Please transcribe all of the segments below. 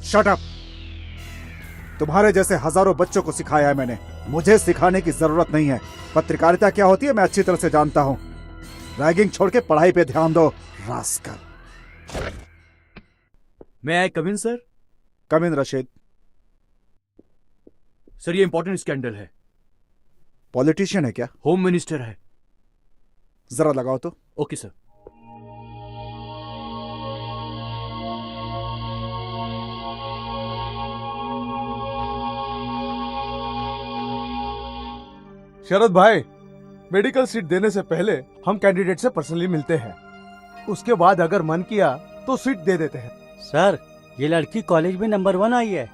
Shut up. तुम्हारे जैसे हजारों बच्चों को सिखाया है मैंने, मुझे सिखाने की जरूरत नहीं है। पत्रकारिता क्या होती है मैं अच्छी तरह से जानता हूं। रैगिंग छोड़ के पढ़ाई पे ध्यान दो, रास्कल। मैं आई कम इन सर? कम इन रशीद। सर ये इंपॉर्टेंट स्कैंडल है। पॉलिटिशियन है क्या? होम मिनिस्टर है। जरा लगाओ तो। Okay sir. शरद भाई, मेडिकल सीट देने से पहले हम कैंडिडेट से पर्सनली मिलते हैं, उसके बाद अगर मन किया तो सीट दे देते हैं। सर ये लड़की कॉलेज में नंबर 1 आई है,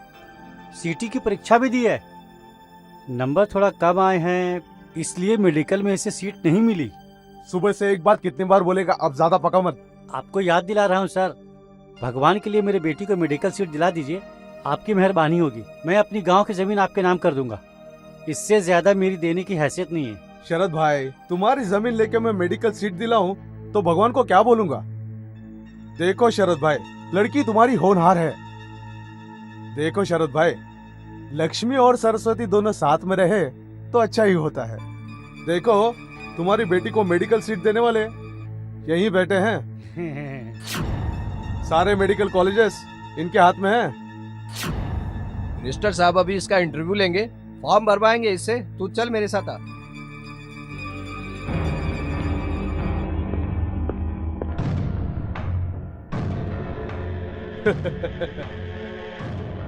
सीटी की परीक्षा भी दी है। नंबर थोड़ा कम आए हैं इसलिए मेडिकल में इसे सीट नहीं मिली। सुबह से एक बात कितनी बार बोलेगा, अब ज्यादा पका मत। आपको याद दिला रहा हूँ सर, भगवान के लिए मेरे बेटी को मेडिकल सीट दिला दीजिए, आपकी मेहरबानी होगी। मैं अपनी गांव की जमीन आपके नाम कर दूंगा, इससे ज्यादा मेरी देने की हैसियत नहीं है। शरद भाई, तुम्हारी जमीन लेके मैं मेडिकल सीट दिलाऊं तो भगवान को क्या बोलूंगा? देखो शरद भाई, लड़की तुम्हारी होनहार है। देखो शरद भाई, लक्ष्मी और सरस्वती दोनों साथ में रहे तो अच्छा ही होता है। देखो तुम्हारी बेटी को मेडिकल सीट देने वाले यहीं बैठे हैं। सारे मेडिकल कॉलेजेस इनके हाथ में हैं। मिनिस्टर साहब अभी इसका इंटरव्यू लेंगे, फॉर्म भरवाएंगे इससे। तू चल मेरे साथ आ।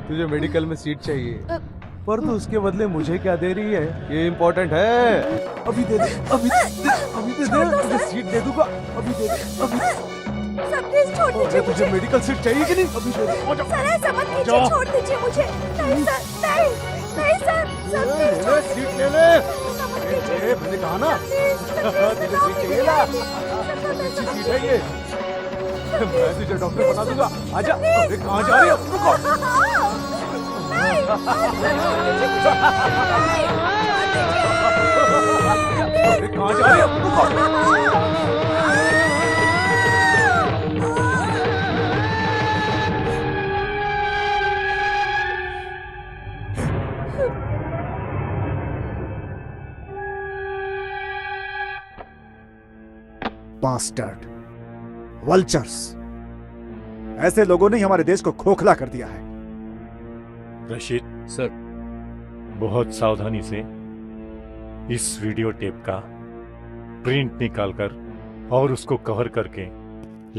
तुझे मेडिकल में सीट चाहिए, पर तू उसके बदले मुझे क्या दे रही है ये इम्पोर्टेंट है। अभी दे दे, अभी दे दे, तुझे सीट दे दूंगा। अभी दे दे, अभी। सर प्लीज छोड़ दीजिए मुझे। तुझे मेडिकल सीट चाहिए कि नहीं? अभी दे दे। सर ऐसा मत कीजिए, छोड़ दीजिए मुझे। नहीं सर, नहीं सर, सर प्लीज छोड़ दीजिए। सीट ले ले। मैंने कहा ना तुझे सीट चाहिए ना, अच्छी सीट है ये। मैं तुझे डॉक्टर बना दूंगा, आजा। अरे कहाँ जा रही है? रुको। अरे कहाँ जा रही है? रुको। बास्टर्ड, वल्चर्स, ऐसे लोगों ने हमारे देश को खोखला कर दिया है। रशीद सर, बहुत सावधानी से इस वीडियो टेप का प्रिंट निकालकर और उसको कवर करके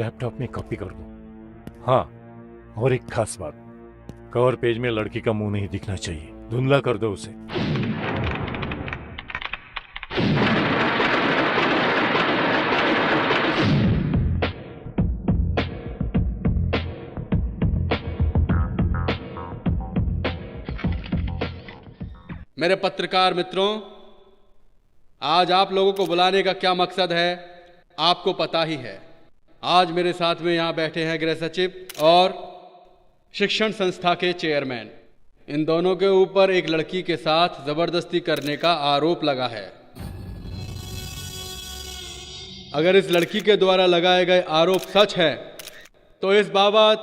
लैपटॉप में कॉपी कर दो। हाँ, और एक खास बात, कवर पेज में लड़की का मुंह नहीं दिखना चाहिए, धुंधला कर दो उसे। मेरे पत्रकार मित्रों, आज आप लोगों को बुलाने का क्या मकसद है आपको पता ही है। आज मेरे साथ में यहाँ बैठे हैं गृह सचिव और शिक्षण संस्था के चेयरमैन। इन दोनों के ऊपर एक लड़की के साथ जबरदस्ती करने का आरोप लगा है। अगर इस लड़की के द्वारा लगाए गए आरोप सच है तो इस बाबत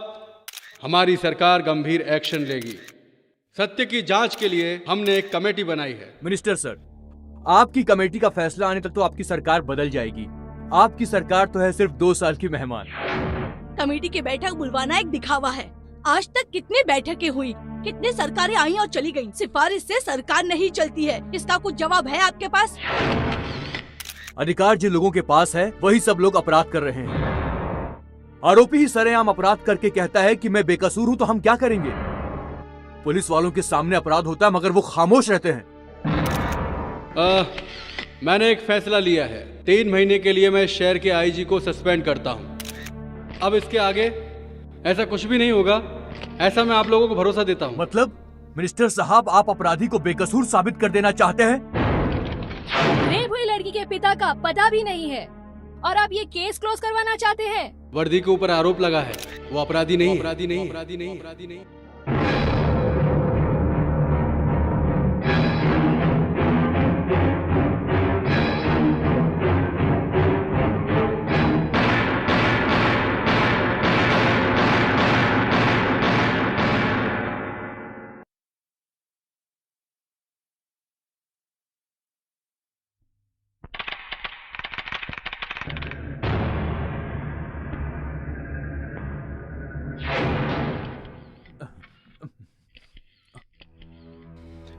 हमारी सरकार गंभीर एक्शन लेगी। सत्य की जांच के लिए हमने एक कमेटी बनाई है। मिनिस्टर सर, आपकी कमेटी का फैसला आने तक तो आपकी सरकार बदल जाएगी। आपकी सरकार तो है सिर्फ 2 साल की मेहमान। कमेटी की बैठक बुलवाना एक दिखावा है। आज तक कितनी बैठकें हुई, कितनी सरकारें आई और चली गईं। सिफारिश से सरकार नहीं चलती है। इसका कुछ जवाब है आपके पास? अधिकार जिन लोगों के पास है वही सब लोग अपराध कर रहे हैं। आरोपी ही सरेआम अपराध करके कहता है कि मैं बेकसूर हूँ, तो हम क्या करेंगे? पुलिस वालों के सामने अपराध होता है मगर वो खामोश रहते हैं। मैंने एक फैसला लिया है। 3 महीने के लिए मैं शहर के आईजी को सस्पेंड करता हूँ। अब इसके आगे ऐसा कुछ भी नहीं होगा, ऐसा मैं आप लोगों को भरोसा देता हूँ। मतलब मिनिस्टर साहब, आप अपराधी को बेकसूर साबित कर देना चाहते हैं? रेप हुई लड़की के पिता का पता भी नहीं है और आप ये केस क्लोज करवाना चाहते हैं? वर्दी के ऊपर आरोप लगा है, वो अपराधी नहीं, अपराधी नहीं, अपराधी नहीं, अपराधी नहीं।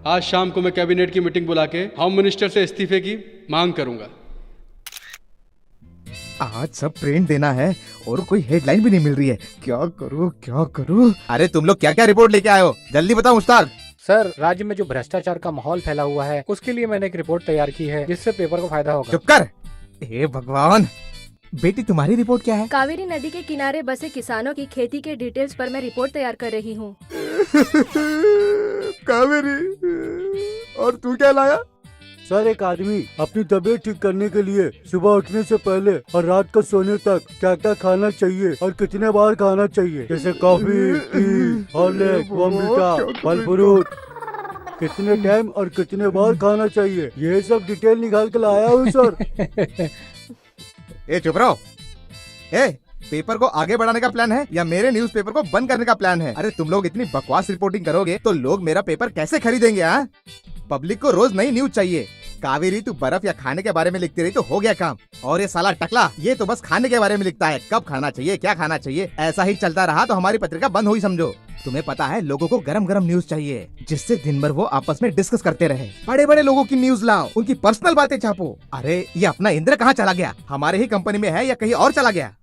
आज शाम को मैं कैबिनेट की मीटिंग बुला के होम मिनिस्टर से इस्तीफे की मांग करूंगा। आज सब प्रिंट देना है और कोई हेडलाइन भी नहीं मिल रही है। क्या करूं? अरे तुम लोग क्या क्या रिपोर्ट लेके आए हो, जल्दी बताओ मुश्ताक। सर, राज्य में जो भ्रष्टाचार का माहौल फैला हुआ है उसके लिए मैंने एक रिपोर्ट तैयार की है जिससे पेपर को फायदा होगा। चुप कर। हे भगवान, बेटी तुम्हारी रिपोर्ट क्या है? कावेरी नदी के किनारे बसे किसानों की खेती के डिटेल्स पर मैं रिपोर्ट तैयार कर रही हूँ। कावेरी, और तू क्या लाया? सर, एक आदमी अपनी तबीयत ठीक करने के लिए सुबह उठने से पहले और रात को सोने तक क्या क्या खाना चाहिए और कितने बार खाना चाहिए, जैसे कॉफी, टी, हॉर्लिक्स, बॉर्नवीटा, फल फ्रूट, कितने टाइम और कितने बार खाना चाहिए, ये सब डिटेल निकाल के लाया हूँ सर। ए चुप रहो। ए, पेपर को आगे बढ़ाने का प्लान है या मेरे न्यूज़पेपर को बंद करने का प्लान है? अरे तुम लोग इतनी बकवास रिपोर्टिंग करोगे तो लोग मेरा पेपर कैसे खरीदेंगे? हाँ, पब्लिक को रोज नई न्यूज चाहिए। कावेरी, तू बर्फ या खाने के बारे में लिखती रही तो हो गया काम, और ये साला टकला ये तो बस खाने के बारे में लिखता है, कब खाना चाहिए, क्या खाना चाहिए। ऐसा ही चलता रहा तो हमारी पत्रिका बंद हुई समझो। तुम्हें पता है लोगों को गरम गरम न्यूज चाहिए जिससे दिन भर वो आपस में डिस्कस करते रहे। बड़े बड़े लोगों की न्यूज लाओ, उनकी पर्सनल बातें छापो। अरे ये अपना इंद्र कहाँ चला गया? हमारे ही कंपनी में है या कहीं और चला गया?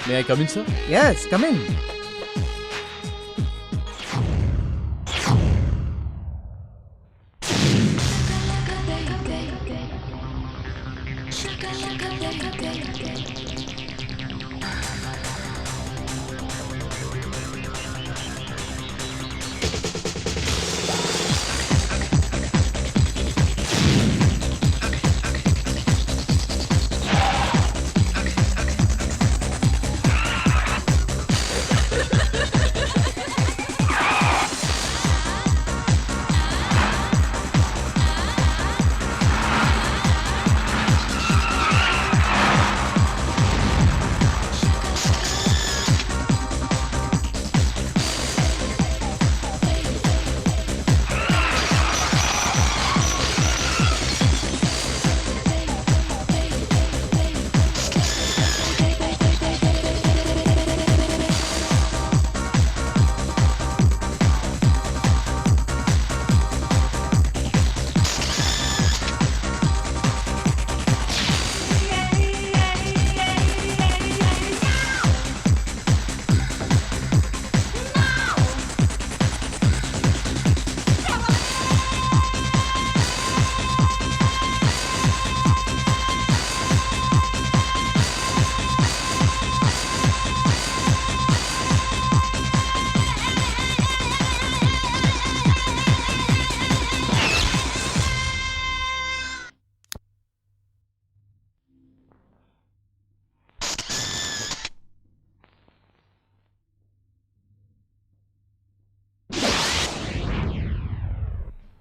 May I come in, sir? Yes, come in.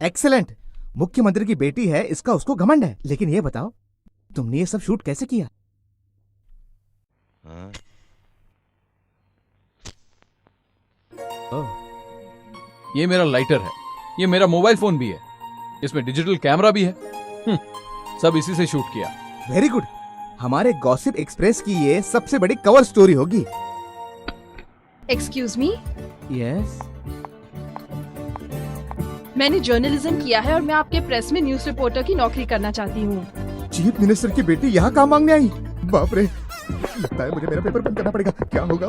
Excellent. मुख्यमंत्री की बेटी है, इसका उसको घमंड है। लेकिन ये बताओ, तुमने ये सब शूट कैसे किया? ये मेरा लाइटर है, ये मेरा मोबाइल फोन भी है, इसमें डिजिटल कैमरा भी है। सब इसी से शूट किया। Very good. हमारे गॉसिप एक्सप्रेस की ये सबसे बड़ी कवर स्टोरी होगी। एक्सक्यूज मी, यस, मैंने जर्नलिज्म किया है और मैं आपके प्रेस में न्यूज़ रिपोर्टर की नौकरी करना चाहती हूँ। चीफ मिनिस्टर की बेटी यहाँ काम मांगने आई? बाप रे, लगता है मुझे मेरा पेपर बंद करना पड़ेगा। क्या होगा?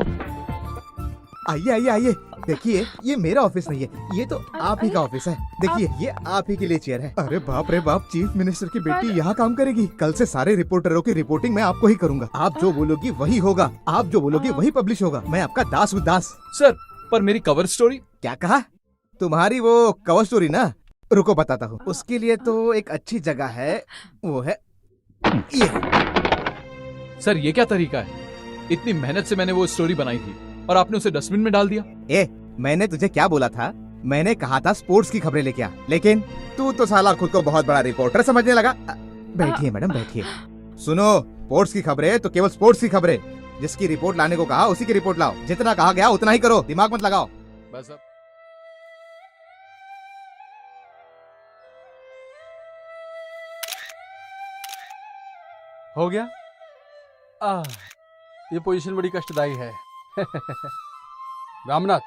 आइए आइए आइए, देखिए ये मेरा ऑफिस नहीं है, ये तो आप ही का ऑफिस है। देखिए ये आप ही के लिए चेयर है। अरे बाप रे बाप, चीफ मिनिस्टर की बेटी यहाँ काम करेगी। कल से सारे रिपोर्टरों की रिपोर्टिंग मैं आपको ही करूंगा। आप जो बोलोगी वही होगा, आप जो बोलोगी वही पब्लिश होगा। मैं आपका दास हूँ, दास। सर, पर मेरी कवर स्टोरी? क्या कहा? तुम्हारी वो कवर स्टोरी ना, रुको बताता हूँ। उसके लिए तो एक अच्छी जगह है, वो है ये। सर, ये क्या तरीका है? इतनी मेहनत से मैंने वो स्टोरी बनाई थी और आपने उसे डस्टबिन में डाल दिया। ए, मैंने तुझे क्या बोला था? मैंने कहा था स्पोर्ट्स की खबरें लेके आ, लेकिन तू तो साला खुद को बहुत बड़ा रिपोर्टर समझने लगा। बैठिए मैडम, बैठिए। सुनो, स्पोर्ट्स की खबरें तो केवल स्पोर्ट्स की खबरें। जिसकी रिपोर्ट लाने को कहा उसी की रिपोर्ट लाओ। जितना कहा गया उतना ही करो, दिमाग मत लगाओ। बस अब हो गया। ये पोजीशन बड़ी कष्टदायी है। रामनाथ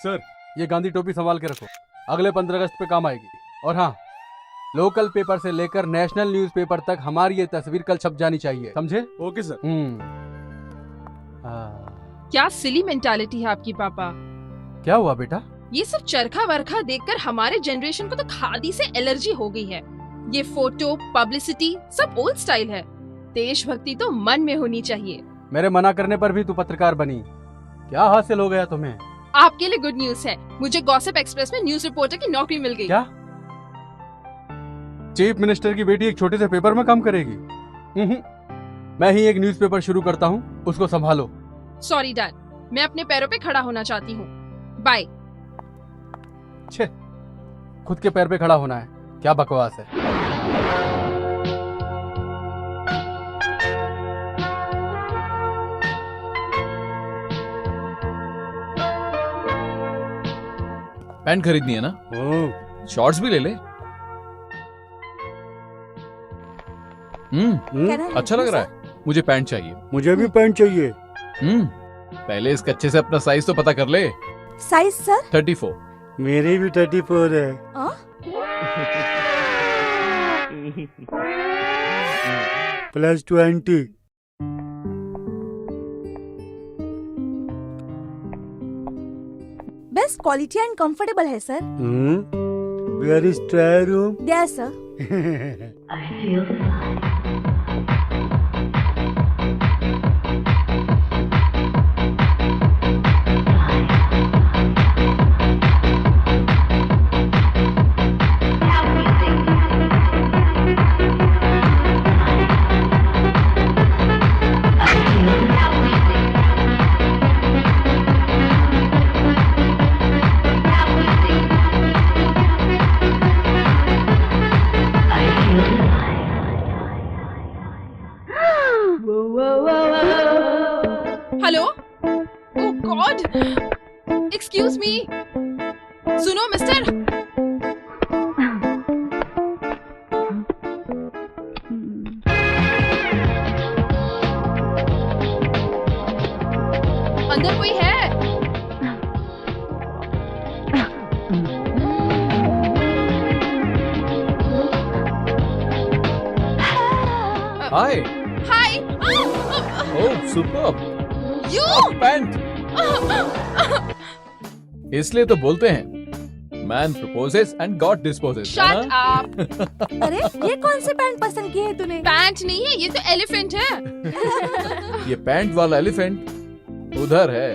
सर, ये गांधी टोपी संभाल के रखो, अगले 15 अगस्त पे काम आएगी। और हाँ, लोकल पेपर से लेकर नेशनल न्यूज़पेपर तक हमारी ये तस्वीर कल छप जानी चाहिए, समझे? Okay sir. क्या सिली मेंटालिटी है आपकी पापा। क्या हुआ बेटा? ये सब चरखा वरखा देखकर हमारे जनरेशन को तो खादी से एलर्जी हो गई है। ये फोटो पब्लिसिटी सब ओल्ड स्टाइल है। देशभक्ति तो मन में होनी चाहिए। मेरे मना करने पर भी तू पत्रकार बनी, क्या हासिल हो गया तुम्हें? आपके लिए गुड न्यूज है, मुझे गॉसिप एक्सप्रेस में न्यूज रिपोर्टर की नौकरी मिल गई। क्या? चीफ मिनिस्टर की बेटी एक छोटे से पेपर में काम करेगी? मैं ही एक न्यूज़पेपर शुरू करता हूँ, उसको संभालो। सॉरी डैड, मैं अपने पैरों पे खड़ा होना चाहती हूँ। बाय। छे, खुद के पैर पे खड़ा होना है, क्या बकवास है। पैंट खरीदनी है ना? शॉर्ट्स भी ले ले। अच्छा लग रहा है। मुझे पैंट चाहिए। मुझे भी पैंट चाहिए। पहले इस कच्चे से अपना साइज तो पता कर ले। Size sir? 34। मेरी भी 34 है। Plus 20। Best quality and comfortable है sir. Where is trial room? There sir. Hello, oh God, excuse me. सुनो मिस्टर, अंदर कोई है? Hi. Hi. Oh superb. You pant. इसलिए तो बोलते हैं man proposes and God disposes. Shut up. अरे ये कौन से पैंट पसंद की है तूने? पैंट नहीं है, ये तो एलिफेंट है। ये पैंट वाला एलिफेंट उधर है।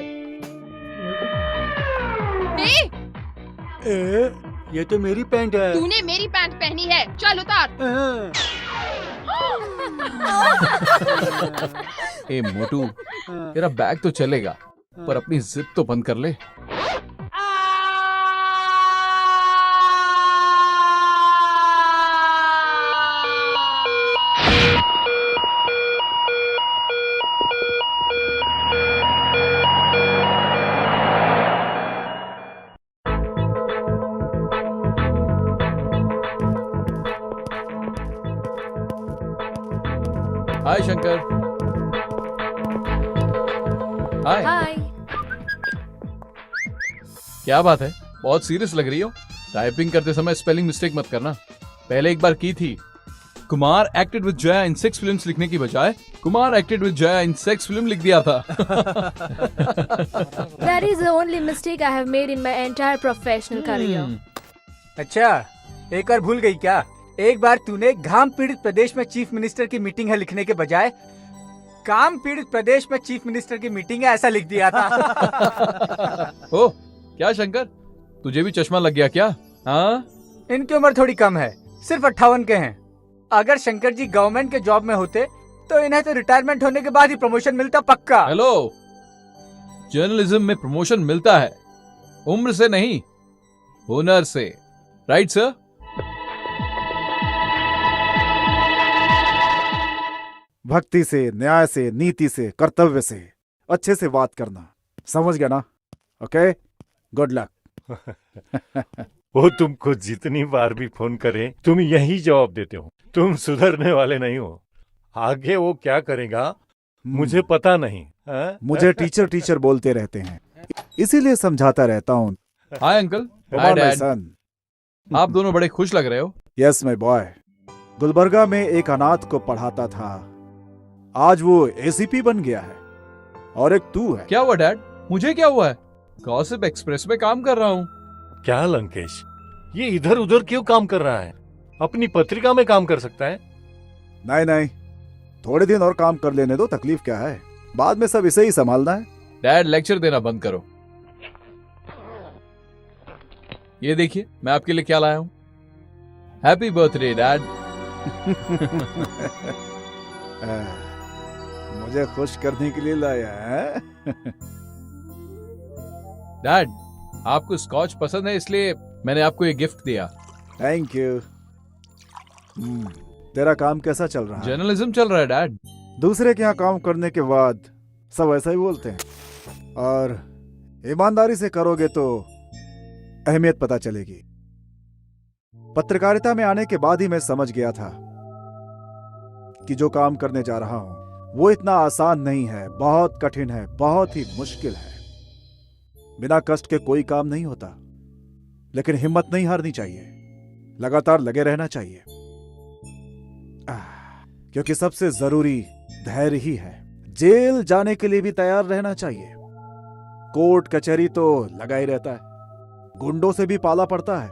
ये तो मेरी पैंट है। तूने मेरी पैंट पहनी है, चल उतार। ए मोटू, तेरा बैग तो चलेगा पर अपनी जिद तो बंद कर ले। हाय शंकर। हाय। हाय। क्या बात है, बहुत सीरियस लग रही हो। टाइपिंग करते समय स्पेलिंग मिस्टेक मत करना। पहले एक बार की थी। Kumar acted with Jaya in 6 films लिखने की बजाय Kumar acted with Jaya in sex film लिख दिया था। That is the only mistake I have made in my entire professional career. अच्छा, एक और भूल गई क्या? एक बार तूने घाम पीड़ित प्रदेश में चीफ मिनिस्टर की मीटिंग है लिखने के बजाय काम पीड़ित प्रदेश में चीफ मिनिस्टर की मीटिंग है ऐसा लिख दिया था। ओ, क्या शंकर, तुझे भी चश्मा लग गया क्या? हाँ? इनकी उम्र थोड़ी कम है, सिर्फ 58 के हैं। अगर शंकर जी गवर्नमेंट के जॉब में होते तो इन्हें तो रिटायरमेंट होने के बाद ही प्रमोशन मिलता पक्का। हेलो, जर्नलिज्म में प्रमोशन मिलता है, उम्र से नहीं, हुनर से। Right sir? भक्ति से, न्याय से, नीति से, कर्तव्य से, अच्छे से बात करना, समझ गया ना? Okay, good luck. वो तुमको जितनी बार भी फोन करे तुम यही जवाब देते हो। तुम सुधरने वाले नहीं हो। आगे वो क्या करेगा मुझे पता नहीं। मुझे टीचर टीचर बोलते रहते हैं, इसीलिए समझाता रहता हूँ। Hi uncle. Hi dad. आप दोनों बड़े खुश लग रहे हो। Yes my boy. गुलबर्गा में एक अनाथ को पढ़ाता था, आज वो एसीपी बन गया है। और एक तू है। क्या हुआ डैड? मुझे क्या हुआ है? गॉसिप एक्सप्रेस में काम कर रहा हूँ। क्या लंकेश, ये इधर उधर क्यों काम कर रहा है? अपनी पत्रिका में काम कर सकता है। नहीं नहीं, थोड़े दिन और काम कर लेने दो, तकलीफ क्या है, बाद में सब इसे ही संभालना है। डैड लेक्चर देना बंद करो। ये देखिए मैं आपके लिए क्या लाया हूँ। Happy birthday dad. मुझे खुश करने के लिए लाया है। डैड आपको स्कॉच पसंद है इसलिए मैंने आपको ये गिफ्ट दिया। Thank you. तेरा काम कैसा चल रहा है? जर्नलिज्म चल रहा है डैड। दूसरे के यहाँ काम करने के बाद सब ऐसा ही बोलते हैं, और ईमानदारी से करोगे तो अहमियत पता चलेगी। पत्रकारिता में आने के बाद ही मैं समझ गया था कि जो काम करने जा रहा हूं वो इतना आसान नहीं है, बहुत कठिन है, बहुत ही मुश्किल है। बिना कष्ट के कोई काम नहीं होता, लेकिन हिम्मत नहीं हारनी चाहिए, लगातार लगे रहना चाहिए, क्योंकि सबसे जरूरी धैर्य ही है। जेल जाने के लिए भी तैयार रहना चाहिए। कोर्ट कचहरी तो लगा ही रहता है, गुंडों से भी पाला पड़ता है।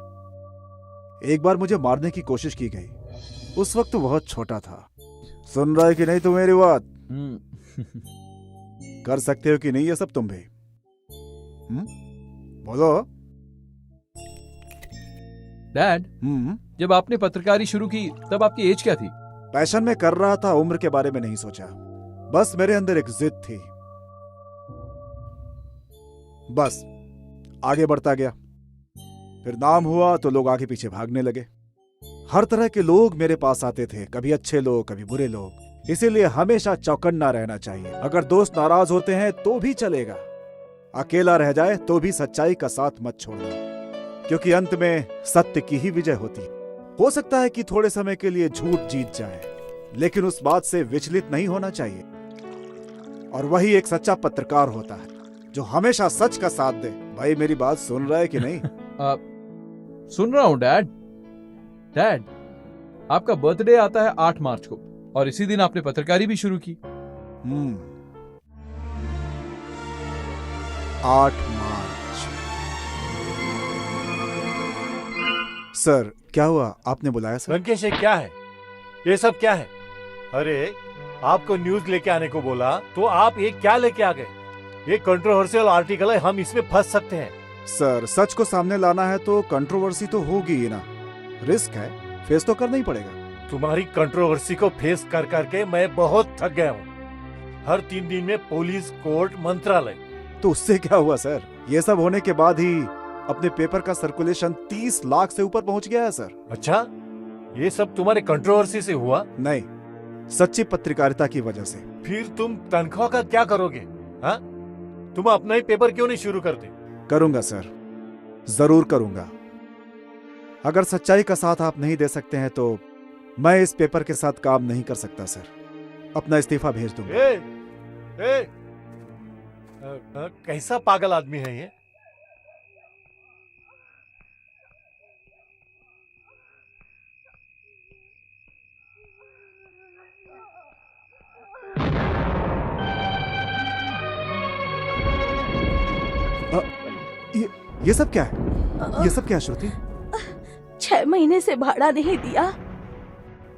एक बार मुझे मारने की कोशिश की गई, उस वक्त बहुत छोटा था। सुन रहा है कि नहीं तू मेरी बात? कर सकते हो कि नहीं ये सब तुम भी? बोलो। डैड जब आपने पत्रकारी शुरू की तब आपकी एज क्या थी? पैशन में कर रहा था, उम्र के बारे में नहीं सोचा। बस मेरे अंदर एक जिद थी, बस आगे बढ़ता गया। फिर नाम हुआ तो लोग आगे पीछे भागने लगे। हर तरह के लोग मेरे पास आते थे, कभी अच्छे लोग कभी बुरे लोग। इसीलिए हमेशा चौकन्ना रहना चाहिए। अगर दोस्त नाराज होते हैं तो भी चलेगा, अकेला रह जाए तो भी सच्चाई का साथ मत छोड़ना, क्योंकि अंत में सत्य की ही विजय होती है। हो सकता है कि थोड़े समय के लिए झूठ जीत जाए, लेकिन उस बात से विचलित नहीं होना चाहिए। और वही एक सच्चा पत्रकार होता है जो हमेशा सच का साथ दे। भाई मेरी बात सुन रहा है कि नहीं? सुन रहा हूं डैड। डैड आपका बर्थडे आता है 8 मार्च को, और इसी दिन आपने पत्रकारी भी शुरू की। 8 मार्च। सर क्या हुआ, आपने बुलाया सर? लंकेश ये क्या है? ये सब क्या है? अरे आपको न्यूज लेके आने को बोला तो आप ये क्या लेके आ गए? ये कंट्रोवर्शियल आर्टिकल है, हम इसमें फंस सकते हैं। सर सच को सामने लाना है तो कंट्रोवर्सी तो होगी ही ना, रिस्क है, फेस तो करना ही पड़ेगा। तुम्हारी कंट्रोवर्सी को फेस कर करके मैं बहुत थक गया हूँ। हर 3 दिन में पुलिस, कोर्ट, मंत्रालय। तो उससे क्या हुआ सर? ये सब होने के बाद ही अपने पेपर का सर्कुलेशन 30 लाख से ऊपर पहुंच गया है सर। अच्छा, ये सब तुम्हारे कंट्रोवर्सी से हुआ? नहीं, सच्ची पत्रकारिता की वजह से। फिर तुम तनख्वाह का क्या करोगे? हाँ, तुम अपना ही पेपर क्यों नहीं शुरू करते? करूंगा सर, जरूर करूंगा। अगर सच्चाई का साथ आप नहीं दे सकते हैं तो मैं इस पेपर के साथ काम नहीं कर सकता सर। अपना इस्तीफा भेज दूंगा। कैसा पागल आदमी है ये? ये सब क्या है? ये सब क्या श्रुति? 6 महीने से भाड़ा नहीं दिया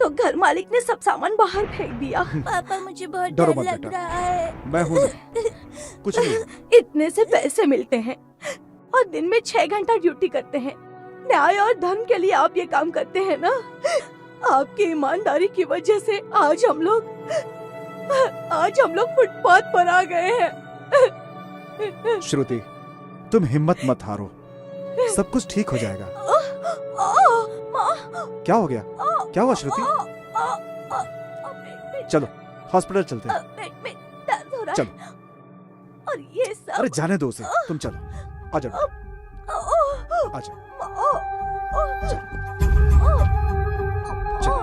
तो घर मालिक ने सब सामान बाहर फेंक दिया। पापा मुझे बहुत डरो डर मत लग बेटा, रहा है। मैं हूं ना, कुछ नहीं। इतने से पैसे मिलते हैं और दिन में 6 घंटा ड्यूटी करते हैं। न्याय और धर्म के लिए आप ये काम करते हैं ना? आपकी ईमानदारी की वजह से आज हम लोग फुटपाथ पर आ गए हैं। श्रुति, तुम हिम्मत मत हारो, सब कुछ ठीक हो जाएगा। क्या हो गया? क्या हुआ श्रुति? चलो हॉस्पिटल चलते हैं। चलो। और ये सब। अरे जाने दो उसे, तुम चलो। आ जाओ, आ जाओ। चलो,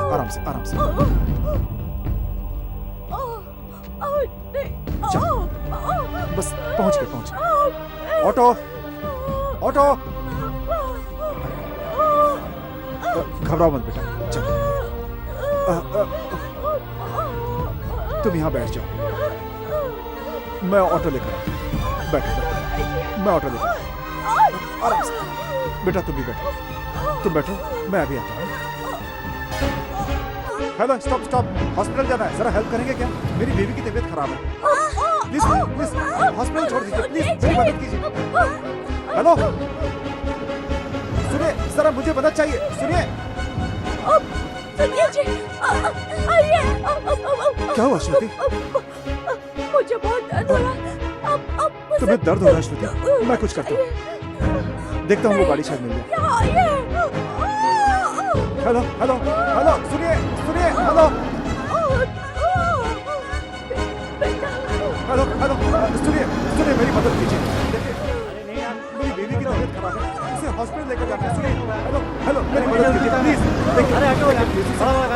आराम से, आराम से। चलो, बस पहुंच गए, पहुंच गए। Auto, auto. घबराओ मत बेटा, चलो। तुम यहाँ बैठ जाओ, मैं ऑटो लेकर आता हूँ। बैठो, मैं ऑटो लेकर आता हूँ। आराम से बेटा, तुम भी बैठो, तुम बैठो, मैं अभी आता हूँ। हेलो, स्टॉप स्टॉप, हॉस्पिटल जाना है, जरा हेल्प करेंगे क्या? मेरी बेबी की तबीयत खराब है। प्लीज प्लीज हॉस्पिटल छोड़ दीजिए, प्लीज मेरी मदद कीजिए। हेलो सुनिए, जरा मुझे मदद चाहिए, सुनिए। क्या हुआ श्रुति? मुझे बहुत दर्द हो रहा है। तुम्हें दर्द हो रहा है श्रुति? मैं कुछ करता हूँ, देखता हूँ वो गाड़ी शायद मिल जाए। हेलो हेलो हेलो, सुनिए सुनिए, हेलो हेलो हेलो, सुनिए सुनिए, मेरी मदद कीजिए। देखिए मेरी बेबी की तबीयत खराब है, इसे हॉस्पिटल लेकर जाना है। सुनिए, हेलो हेलो, मेरी मदद कीजिए प्लीज। देखिए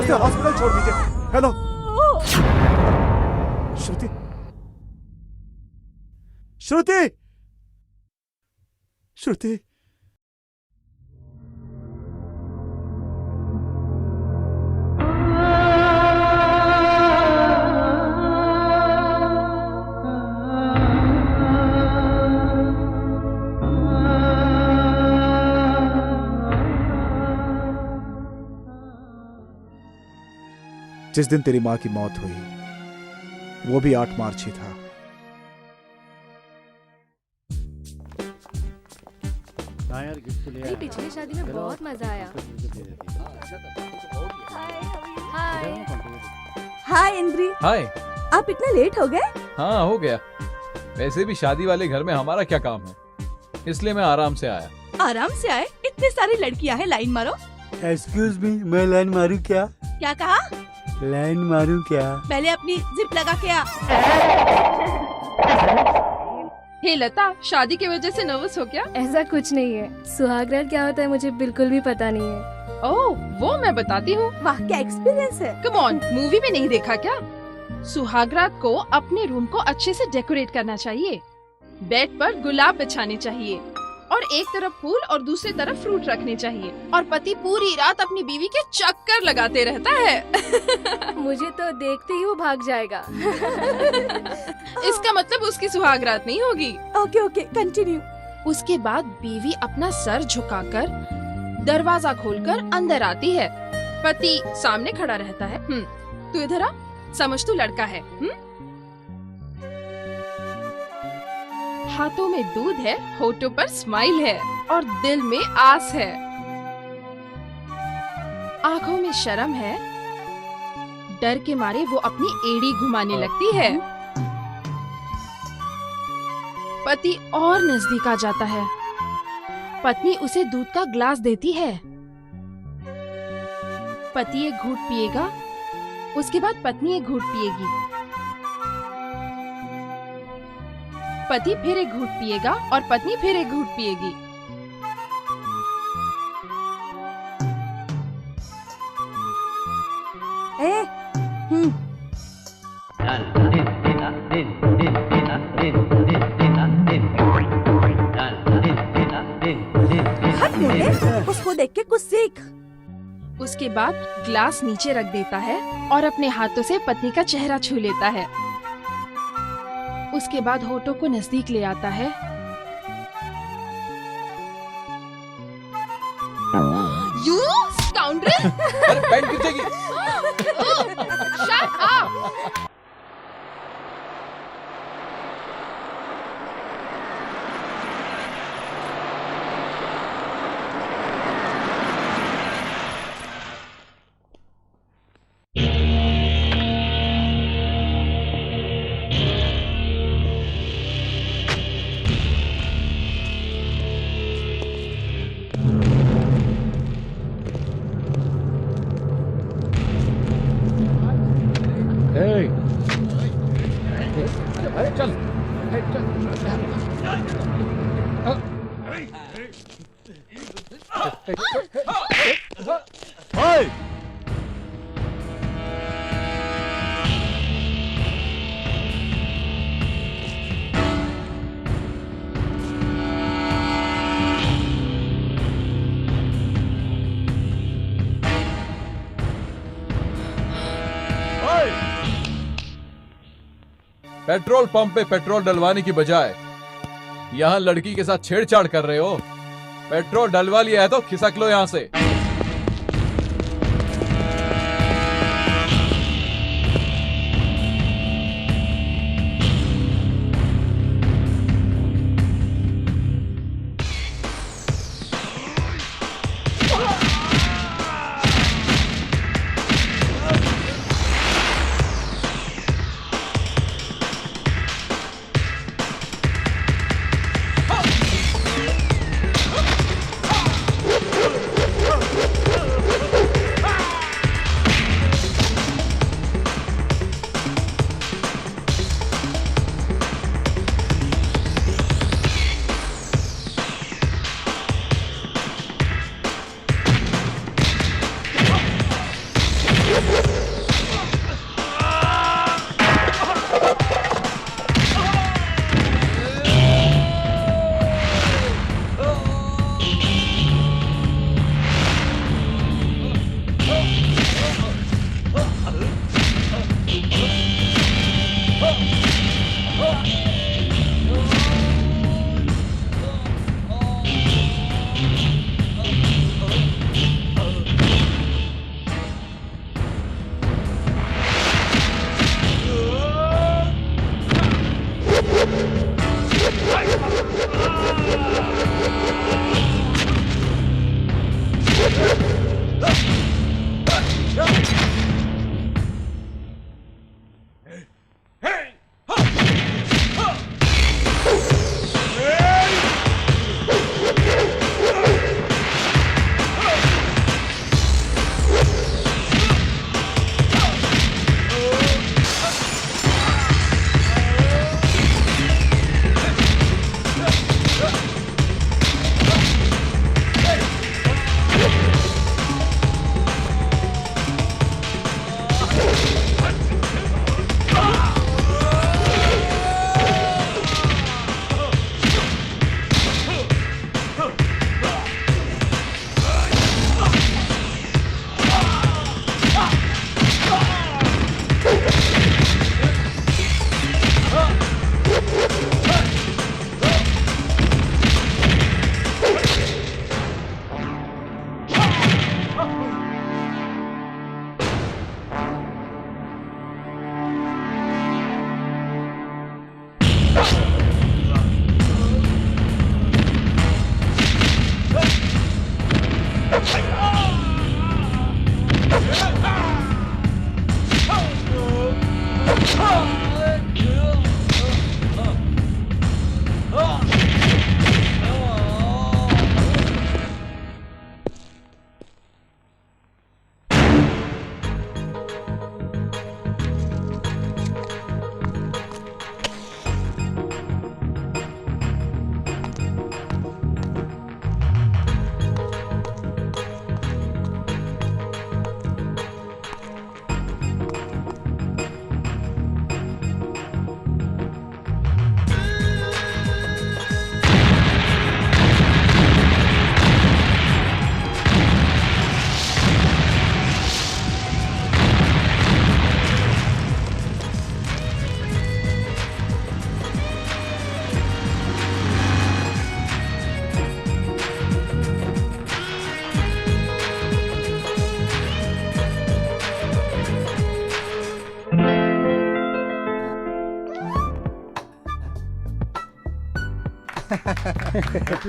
इसे हॉस्पिटल छोड़ दीजिए। हेलो श्रुति, श्रुति, श्रुति। जिस दिन तेरी मां की मौत हुई वो भी 8 मार्च ही था। पिछली शादी में बहुत मजा आया। हाय हाय इंद्री। हाय। आप इतना लेट हो गए? हाँ हो गया, वैसे भी शादी वाले घर में हमारा क्या काम है, इसलिए मैं आराम से आया। आराम से आए? इतनी सारी लड़कियां हैं, लाइन मारो। एक्सक्यूज मी, मैं लाइन मारूं क्या? क्या कहा? लाइन मारूं क्या? पहले अपनी जिप लगा के आ। हे लता, शादी की वजह से नर्वस हो क्या? ऐसा कुछ नहीं है, सुहागरात क्या होता है मुझे बिल्कुल भी पता नहीं है। ओह, वो मैं बताती हूँ। वाह क्या एक्सपीरियंस है। कम ऑन, मूवी में नहीं देखा क्या? सुहागरात को अपने रूम को अच्छे से डेकोरेट करना चाहिए, बेड पर गुलाब बिछाने चाहिए और एक तरफ फूल और दूसरी तरफ फ्रूट रखने चाहिए, और पति पूरी रात अपनी बीवी के चक्कर लगाते रहता है। मुझे तो देखते ही वो भाग जाएगा। इसका मतलब उसकी सुहागरात नहीं होगी। Okay okay, continue. उसके बाद बीवी अपना सर झुकाकर दरवाजा खोलकर अंदर आती है। पति सामने खड़ा रहता है। तू इधर आ, समझ तू लड़का है। हाथों में दूध है, होठों पर स्माइल है और दिल में आस है। आंखों में शर्म है, डर के मारे वो अपनी एड़ी घुमाने लगती है। पति और नजदीक आ जाता है। पत्नी उसे दूध का ग्लास देती है। पति एक घूंट पिएगा, उसके बाद पत्नी एक घूंट पिएगी। पति फिर एक घूंट पिएगा और पत्नी फिर एक घूंट पिएगी। उसको देख के कुछ सीख। उसके बाद ग्लास नीचे रख देता है और अपने हाथों से पत्नी का चेहरा छू लेता है। उसके बाद होठों को नजदीक ले आता है। You scoundrel! अरे पैंट गिरेगी। Shut up! पेट्रोल पंप पे पेट्रोल डलवाने की बजाय यहाँ लड़की के साथ छेड़छाड़ कर रहे हो। पेट्रोल डलवा लिया है तो खिसक लो यहाँ से।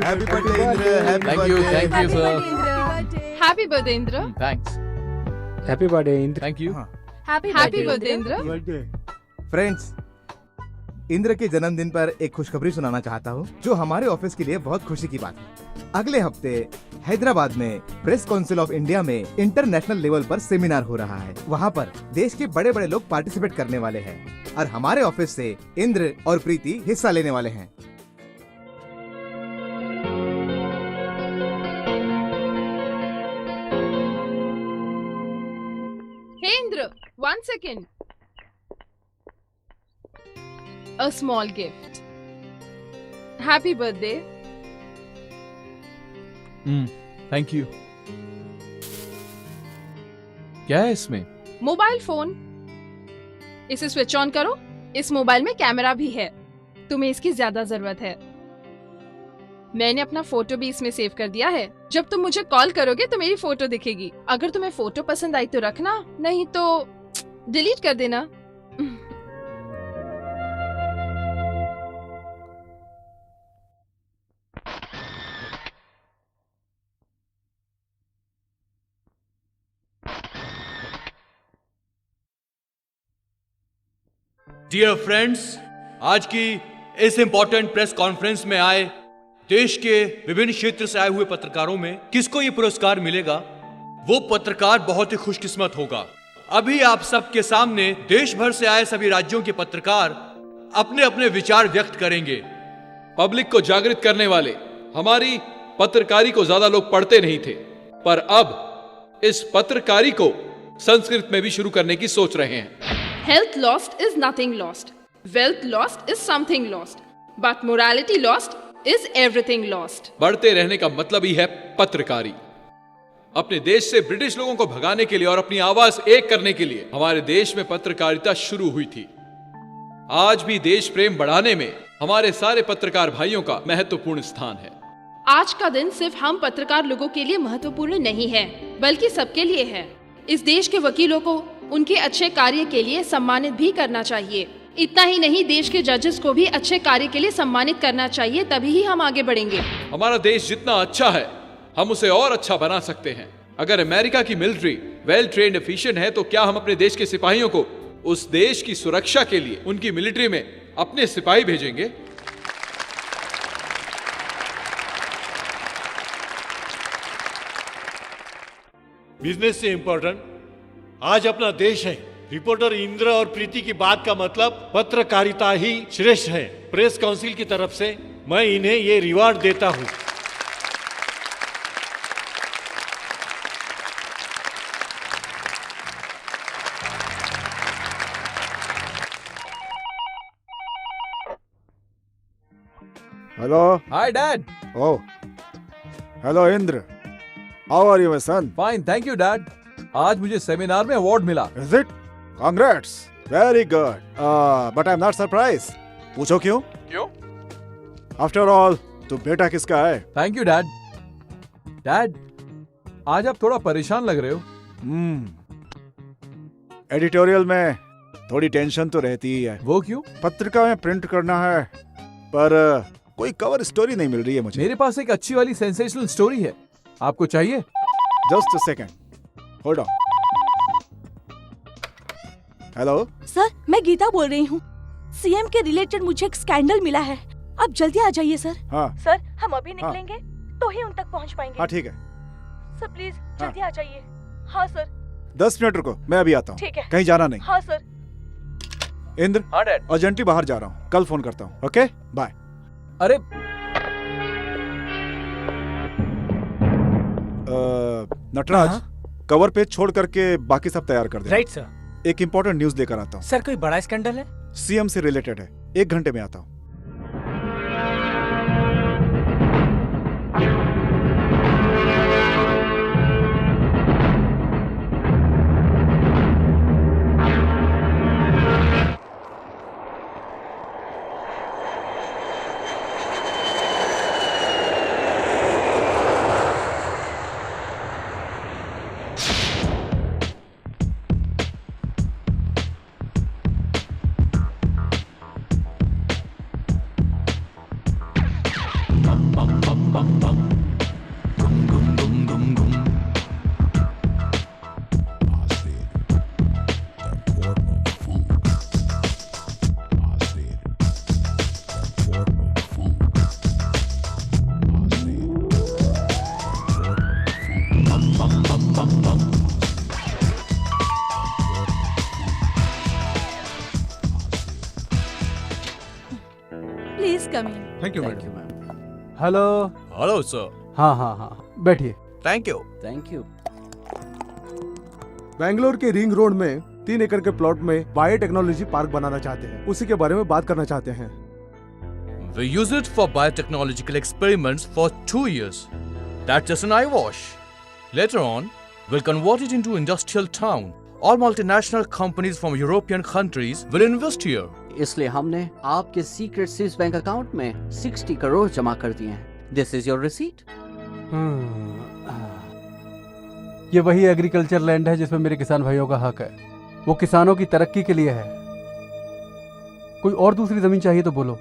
Happy birthday Indra, Thank you, thank you, sir. Happy birthday Indra. Thanks. Happy birthday Indra. Thank you. Happy birthday Indra. Friends, Indra के जन्मदिन पर एक खुशखबरी सुनाना चाहता हूँ जो हमारे ऑफिस के लिए बहुत खुशी की बात है। अगले हफ्ते हैदराबाद में प्रेस काउंसिल ऑफ इंडिया में इंटरनेशनल लेवल पर सेमिनार हो रहा है। वहाँ पर देश के बड़े बड़े लोग पार्टिसिपेट करने वाले हैं और हमारे ऑफिस से इंद्र और प्रीति हिस्सा लेने वाले हैं। 1 second. A small gift. Happy birthday. Thank you. क्या है इसमें? Mobile phone. इसे स्विच ऑन करो। इस मोबाइल में कैमरा भी है, तुम्हें इसकी ज्यादा जरूरत है। मैंने अपना फोटो भी इसमें सेव कर दिया है। जब तुम मुझे कॉल करोगे तो मेरी फोटो दिखेगी। अगर तुम्हें फोटो पसंद आई तो रखना, नहीं तो डिलीट कर देना। डियर फ्रेंड्स, आज की इस इंपॉर्टेंट प्रेस कॉन्फ्रेंस में आए देश के विभिन्न क्षेत्र से आए हुए पत्रकारों में किसको ये पुरस्कार मिलेगा, वो पत्रकार बहुत ही खुशकिस्मत होगा। अभी आप सबके सामने देश भर से आए सभी राज्यों के पत्रकार अपने अपने विचार व्यक्त करेंगे। पब्लिक को जागृत करने वाले हमारी पत्रकारी को ज्यादा लोग पढ़ते नहीं थे, पर अब इस पत्रकारी को संस्कृत में भी शुरू करने की सोच रहे हैं। Health lost is nothing lost. Wealth lost is something lost. But morality lost is everything lost. बढ़ते रहने का मतलब ही है पत्रकारी। अपने देश से ब्रिटिश लोगों को भगाने के लिए और अपनी आवाज एक करने के लिए हमारे देश में पत्रकारिता शुरू हुई थी। आज भी देश प्रेम बढ़ाने में हमारे सारे पत्रकार भाइयों का महत्वपूर्ण स्थान है। आज का दिन सिर्फ हम पत्रकार लोगों के लिए महत्वपूर्ण नहीं है, बल्कि सबके लिए है। इस देश के वकीलों को उनके अच्छे कार्य के लिए सम्मानित भी करना चाहिए। इतना ही नहीं, देश के जजेस को भी अच्छे कार्य के लिए सम्मानित करना चाहिए, तभी ही हम आगे बढ़ेंगे। हमारा देश जितना अच्छा है हम उसे और अच्छा बना सकते हैं। अगर अमेरिका की मिलिट्री वेल ट्रेन्ड एफिशिएंट है, तो क्या हम अपने देश के सिपाहियों को उस देश की सुरक्षा के लिए उनकी मिलिट्री में अपने सिपाही भेजेंगे? बिजनेस से इंपॉर्टेंट आज अपना देश है। रिपोर्टर इंद्र और प्रीति की बात का मतलब पत्रकारिता ही श्रेष्ठ है। प्रेस काउंसिल की तरफ से मैं इन्हें ये रिवार्ड देता हूं। Hello. Hi dad. Oh, hello Indra. How are you my son? Fine, thank you dad. आज मुझे सेमिनार में अवार्ड मिला। Is it? Congrats. Very good. But I'm not surprised. पूछो क्यों? क्यों? After all, तू बेटा किसका है? Thank you dad. डैड, आज आप थोड़ा परेशान लग रहे हो। एडिटोरियल में थोड़ी टेंशन तो रहती ही है। वो क्यों? पत्रिका में प्रिंट करना है, पर कोई कवर स्टोरी नहीं मिल रही है मुझे। मेरे पास एक अच्छी वाली सेंसेशनल स्टोरी है, आपको चाहिए? Just a second, hold on. Hello sir, मैं गीता बोल रही हूँ। सीएम के रिलेटेड मुझे एक स्कैंडल मिला है, आप जल्दी आ जाइए सर। हाँ सर, हम अभी निकलेंगे तो ही उन तक पहुँच पाएंगे। हाँ ठीक है सर, प्लीज जल्दी आ जाइए। हाँ सर। 10 मिनट रुको, मैं अभी आता हूँ। ठीक है। कहीं जाना नहीं। हाँ सर। इंद्र। हाँ डैड। अर्जेंटली बाहर जा रहा हूँ, कल फोन करता हूँ। Okay bye. अरे नटराज, कवर पेज छोड़ करके बाकी सब तैयार कर दे। Right sir. एक इम्पोर्टेंट न्यूज लेकर आता हूँ। सर, कोई बड़ा स्कैंडल है? सीएम से रिलेटेड है। 1 घंटे में आता हूँ। Please come in. Thank you madam. Hello. Hello sir. हाँ हाँ हाँ, बैठिए। Thank you. बेंगलोर के रिंग रोड में 3 एकड़ के प्लॉट में बायोटेक्नोलॉजी पार्क बनाना चाहते हैं, उसी के बारे में बात करना चाहते हैं। We use it for biotechnological experiments for 2 years. That's just an eyewash. Later on, we'll convert it into industrial town. All multinational companies from European countries will invest here. इसलिए हमने आपके सीक्रेट स्विस बैंक अकाउंट में 60 करोड़ जमा कर दिए हैं। This is your receipt. ये वही एग्रीकल्चर लैंड है जिसमें मेरे किसान भाइयों का हक है। वो किसानों की तरक्की के लिए है। कोई और दूसरी जमीन चाहिए तो बोलो।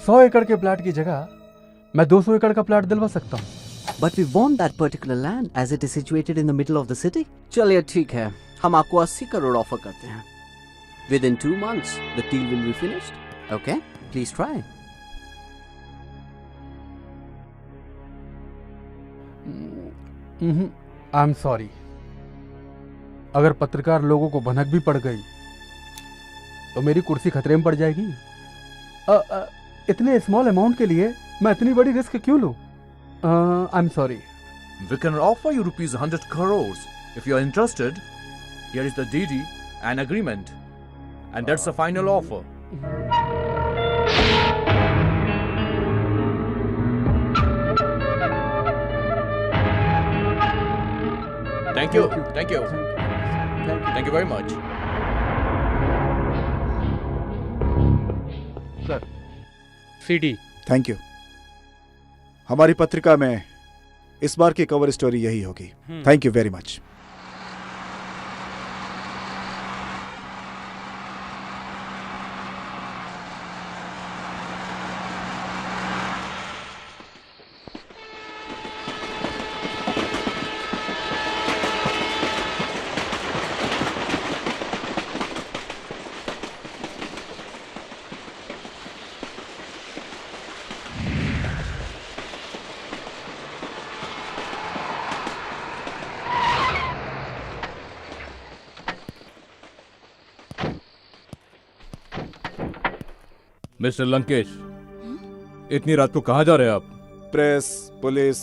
100 एकड़ के प्लाट की जगह मैं 200 एकड़ का प्लाट दिलवा सकता हूँ। But we want that particular land as it is situated in the middle of the city. चलिए ठीक है, हम आपको 80 करोड़ ऑफर करते हैं। Within 2 months, the deal will be finished. Okay? Please try. I'm sorry. अगर पत्रकार लोगों को भनक भी पड़ गई तो मेरी कुर्सी खतरे में पड़ जाएगी। इतने स्मॉल अमाउंट के लिए मैं इतनी बड़ी रिस्क क्यों लूं? I'm sorry. We can offer you rupees 100 crores. If you are interested, here is the DD and agreement. And that's the final offer. Thank you. Thank you. Thank you very much. Sir. CD. Thank you. हमारी पत्रिका में इस बार की cover story यही होगी। Thank you very much. Mister Lankesh, इतनी रात को कहाँ जा रहे हैं आप? प्रेस, पुलिस,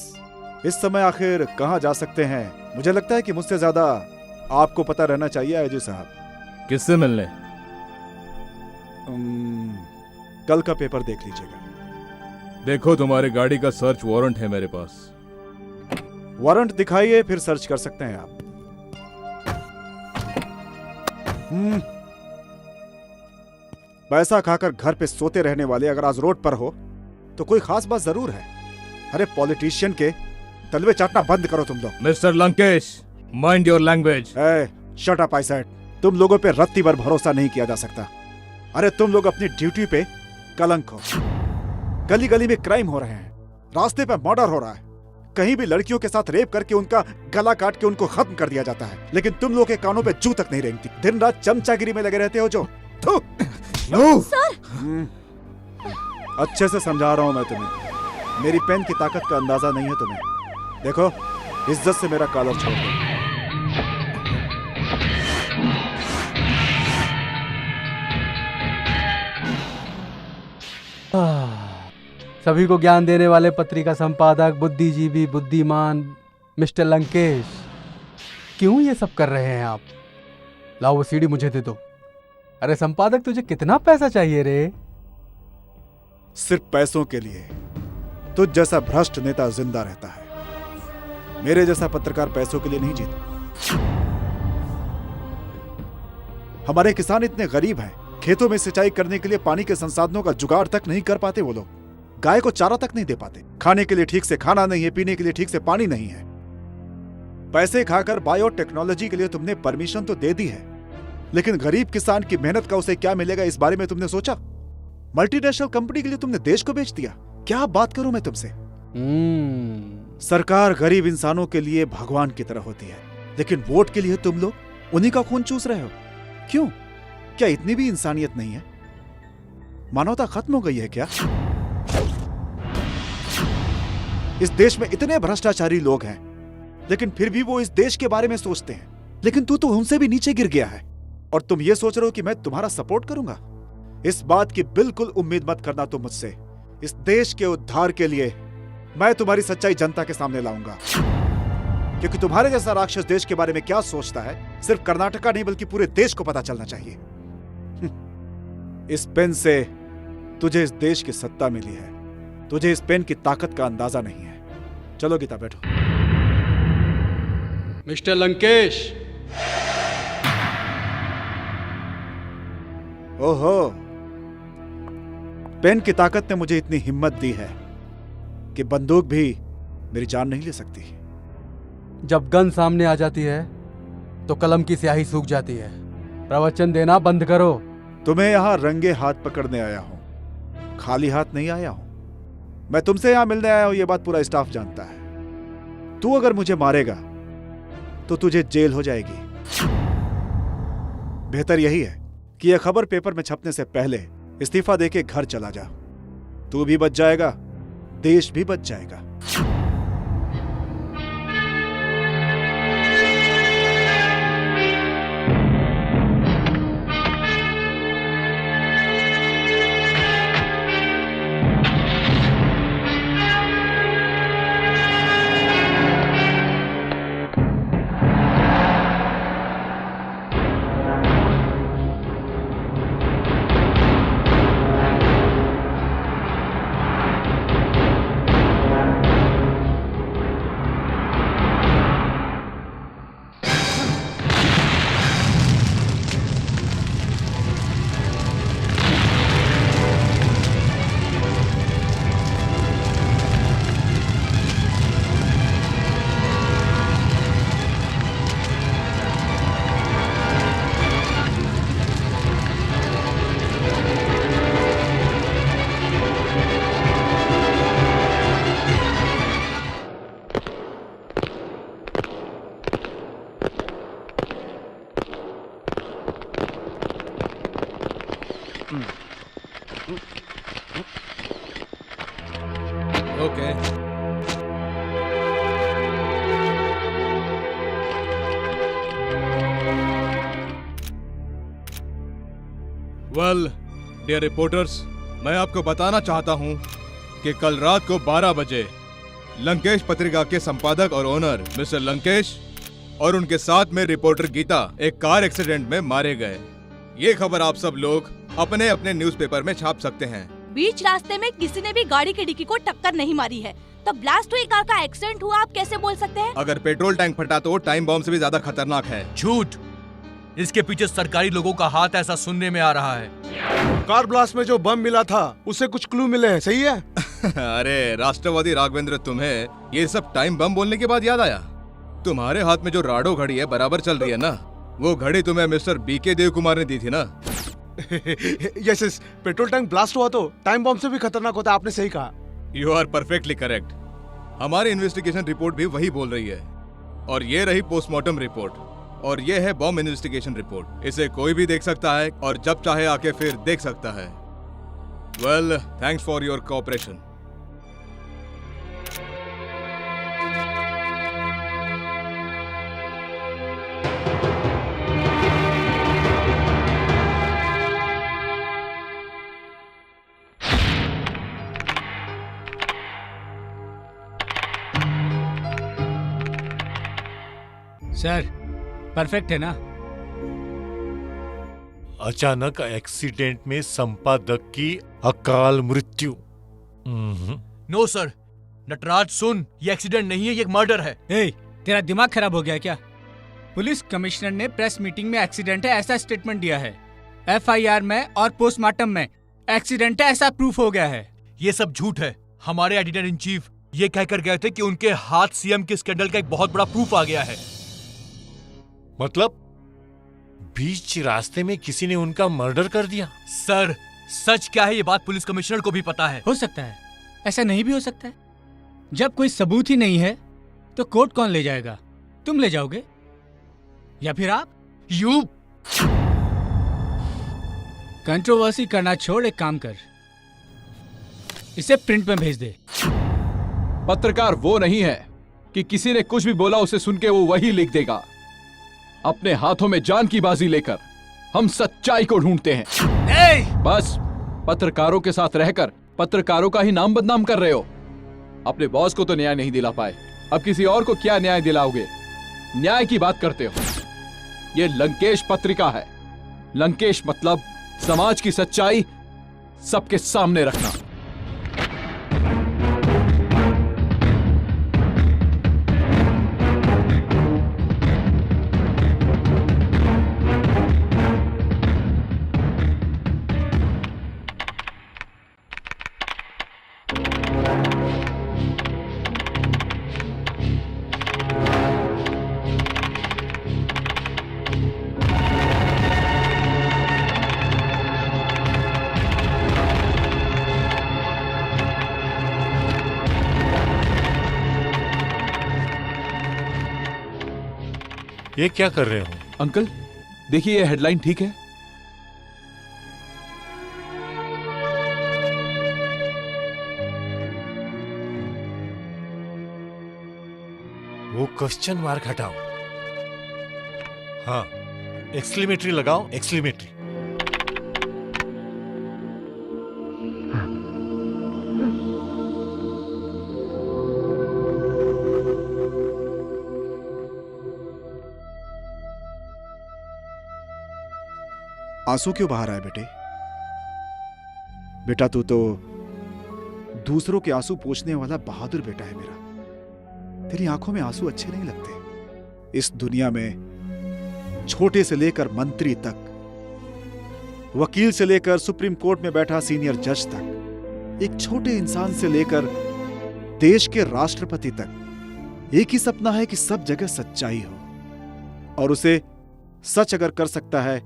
इस समय आखिर कहाँ जा सकते हैं? मुझे लगता है कि मुझसे ज्यादा आपको पता रहना चाहिए आईजी साहब। किससे मिलने? कल का पेपर देख लीजिएगा। देखो, तुम्हारी गाड़ी का सर्च वारंट है मेरे पास। वारंट दिखाइए, फिर सर्च कर सकते हैं आप। पैसा खाकर घर पे सोते रहने वाले अगर आज रोड पर हो तो कोई खास बात जरूर है। अरे पॉलिटिशियन के तलवे चाटना बंद करो तुम लोग। Mister Lankesh, mind your language. Shut up I said. तुम लोगों पे रत्ती भर भरोसा नहीं किया जा सकता। अरे तुम लोग अपनी ड्यूटी पे कलंक हो। गली गली में क्राइम हो रहे हैं, रास्ते पे मर्डर हो रहा है, कहीं भी लड़कियों के साथ रेप करके उनका गला काट के उनको खत्म कर दिया जाता है, लेकिन तुम लोग के कानों पे जू तक नहीं रेंगती। दिन रात चमचागिरी में लगे रहते हो जो। सर! अच्छे से समझा रहा हूं मैं तुम्हें। मेरी पेन की ताकत का अंदाजा नहीं है तुम्हें। देखो, इज्जत से मेरा कॉलर छोड़ दो। सभी को ज्ञान देने वाले पत्रिका संपादक, बुद्धिजीवी, बुद्धिमान मिस्टर लंकेश, क्यों ये सब कर रहे हैं आप? लाओ वो सीडी मुझे दे दो। अरे संपादक, तुझे कितना पैसा चाहिए रे? सिर्फ पैसों के लिए तुझ जैसा भ्रष्ट नेता जिंदा रहता है। मेरे जैसा पत्रकार पैसों के लिए नहीं जीता। हमारे किसान इतने गरीब हैं, खेतों में सिंचाई करने के लिए पानी के संसाधनों का जुगाड़ तक नहीं कर पाते। वो लोग गाय को चारा तक नहीं दे पाते, खाने के लिए ठीक से खाना नहीं है, पीने के लिए ठीक से पानी नहीं है। पैसे खाकर बायोटेक्नोलॉजी के लिए तुमने परमिशन तो दे दी है, लेकिन गरीब किसान की मेहनत का उसे क्या मिलेगा इस बारे में तुमने सोचा? मल्टीनेशनल कंपनी के लिए तुमने देश को बेच दिया। क्या बात करूं मैं तुमसे? सरकार गरीब इंसानों के लिए भगवान की तरह होती है, लेकिन वोट के लिए तुम लोग उन्हीं का खून चूस रहे हो। क्यों? क्या इतनी भी इंसानियत नहीं है? मानवता खत्म हो गई है क्या? इस देश में इतने भ्रष्टाचारी लोग हैं, लेकिन फिर भी वो इस देश के बारे में सोचते हैं। लेकिन तू तो उनसे भी नीचे गिर गया है, और तुम ये सोच रहे हो कि मैं तुम्हारा सपोर्ट करूंगा। इस बात की बिल्कुल उम्मीद मत करना तुम मुझसे। इस देश के उद्धार के लिए मैं तुम्हारी सच्चाई जनता के सामने लाऊंगा। क्योंकि तुम्हारे जैसा राक्षस देश के बारे में क्या सोचता है सिर्फ कर्नाटका नहीं बल्कि पूरे देश को पता चलना चाहिए। इस पेन से तुझे इस देश की सत्ता मिली है, तुझे इस पेन की ताकत का अंदाजा नहीं है। चलो गीता बैठो। मिस्टर लंकेश, ओहो, पेन की ताकत ने मुझे इतनी हिम्मत दी है कि बंदूक भी मेरी जान नहीं ले सकती। जब गन सामने आ जाती है तो कलम की स्याही सूख जाती है। प्रवचन देना बंद करो। तुम्हें यहां रंगे हाथ पकड़ने आया हूं, खाली हाथ नहीं आया हूं। मैं तुमसे यहां मिलने आया हूं, यह बात पूरा स्टाफ जानता है। तू अगर मुझे मारेगा तो तुझे जेल हो जाएगी। बेहतर यही है कि यह खबर पेपर में छपने से पहले इस्तीफा देके घर चला जा। तू भी बच जाएगा, देश भी बच जाएगा। Okay. वेल डियर रिपोर्टर्स, मैं आपको बताना चाहता हूं कि कल रात को 12 बजे लंकेश पत्रिका के संपादक और ओनर मिस्टर लंकेश और उनके साथ में रिपोर्टर गीता एक कार एक्सीडेंट में मारे गए। ये खबर आप सब लोग अपने अपने न्यूज़पेपर में छाप सकते हैं। बीच रास्ते में किसी ने भी गाड़ी की डिक्की को टक्कर नहीं मारी है, तो ब्लास्ट हुई कार का एक्सीडेंट हुआ आप कैसे बोल सकते हैं? अगर पेट्रोल टैंक फटा तो टाइम बॉम्ब से भी ज्यादा खतरनाक है। झूठ। इसके पीछे सरकारी लोगों का हाथ ऐसा सुनने में आ रहा है। कार ब्लास्ट में जो बम मिला था उससे कुछ क्लू मिले हैं, सही है? अरे राष्ट्रवादी राघवेंद्र, तुम्हें ये सब टाइम बम बोलने के बाद याद आया। तुम्हारे हाथ में जो राडो घड़ी है बराबर चल रही है ना, वो घड़ी तुम्हें मिस्टर बीके देव कुमार ने दी थी ना। यस, पेट्रोल टैंक ब्लास्ट हुआ तो टाइम बम से भी खतरनाक होता है, आपने सही कहा। You are perfectly correct. हमारी इन्वेस्टिगेशन रिपोर्ट भी वही बोल रही है। और ये रही पोस्टमार्टम रिपोर्ट, और ये है बॉम्ब इन्वेस्टिगेशन रिपोर्ट। इसे कोई भी देख सकता है और जब चाहे आके फिर देख सकता है। Well, thanks for your cooperation. Sir, perfect है ना? अचानक एक्सीडेंट में संपादक की अकाल मृत्यु। नो सर, नटराज सुन, ये एक्सीडेंट नहीं है, ये एक मर्डर है। ए, तेरा दिमाग खराब हो गया क्या? पुलिस कमिश्नर ने प्रेस मीटिंग में एक्सीडेंट है ऐसा स्टेटमेंट दिया है। एफआईआर में और पोस्टमार्टम में एक्सीडेंट है ऐसा प्रूफ हो गया है। ये सब झूठ है। हमारे एडिटर इन चीफ ये कहकर गए थे कि उनके हाथ सीएम के स्कैंडल का एक बहुत बड़ा प्रूफ आ गया है। मतलब बीच रास्ते में किसी ने उनका मर्डर कर दिया? सर, सच क्या है ये बात पुलिस कमिश्नर को भी पता है। हो सकता है, ऐसा नहीं भी हो सकता है। जब कोई सबूत ही नहीं है तो कोर्ट कौन ले जाएगा? तुम ले जाओगे या फिर आप? यू कंट्रोवर्सी करना छोड़, एक काम कर, इसे प्रिंट में भेज दे। पत्रकार वो नहीं है कि किसी ने कुछ भी बोला उसे सुन के वो वही लिख देगा। अपने हाथों में जान की बाजी लेकर हम सच्चाई को ढूंढते हैं। बस पत्रकारों के साथ रहकर पत्रकारों का ही नाम बदनाम कर रहे हो। अपने बॉस को तो न्याय नहीं दिला पाए, अब किसी और को क्या न्याय दिलाओगे? न्याय की बात करते हो? ये लंकेश पत्रिका है। लंकेश मतलब समाज की सच्चाई सबके सामने रखना। ये क्या कर रहे हो? अंकल देखिए, ये हेडलाइन ठीक है? वो क्वेश्चन मार्क हटाओ। हाँ, एक्सक्लेमेटरी लगाओ, एक्सक्लेमेटरी। आंसू क्यों बहा रहा है बेटे? बेटा तू तो दूसरों के आंसू पोंछने वाला बहादुर बेटा है मेरा। तेरी आंखों में आंसू अच्छे नहीं लगते। इस दुनिया में छोटे से लेकर मंत्री तक, वकील से लेकर सुप्रीम कोर्ट में बैठा सीनियर जज तक, एक छोटे इंसान से लेकर देश के राष्ट्रपति तक एक ही सपना है कि सब जगह सच्चाई हो। और उसे सच अगर कर सकता है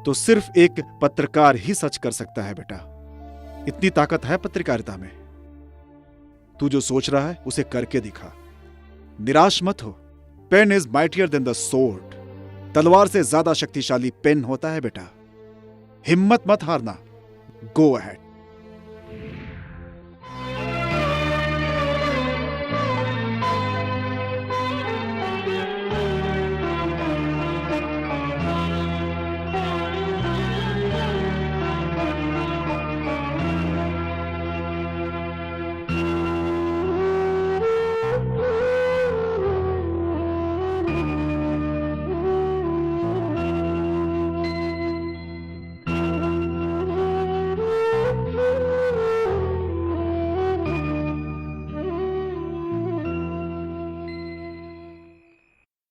तो सिर्फ एक पत्रकार ही सच कर सकता है बेटा। इतनी ताकत है पत्रकारिता में। तू जो सोच रहा है उसे करके दिखा। निराश मत हो। Pen is mightier than the sword. तलवार से ज्यादा शक्तिशाली पेन होता है बेटा। हिम्मत मत हारना। Go ahead.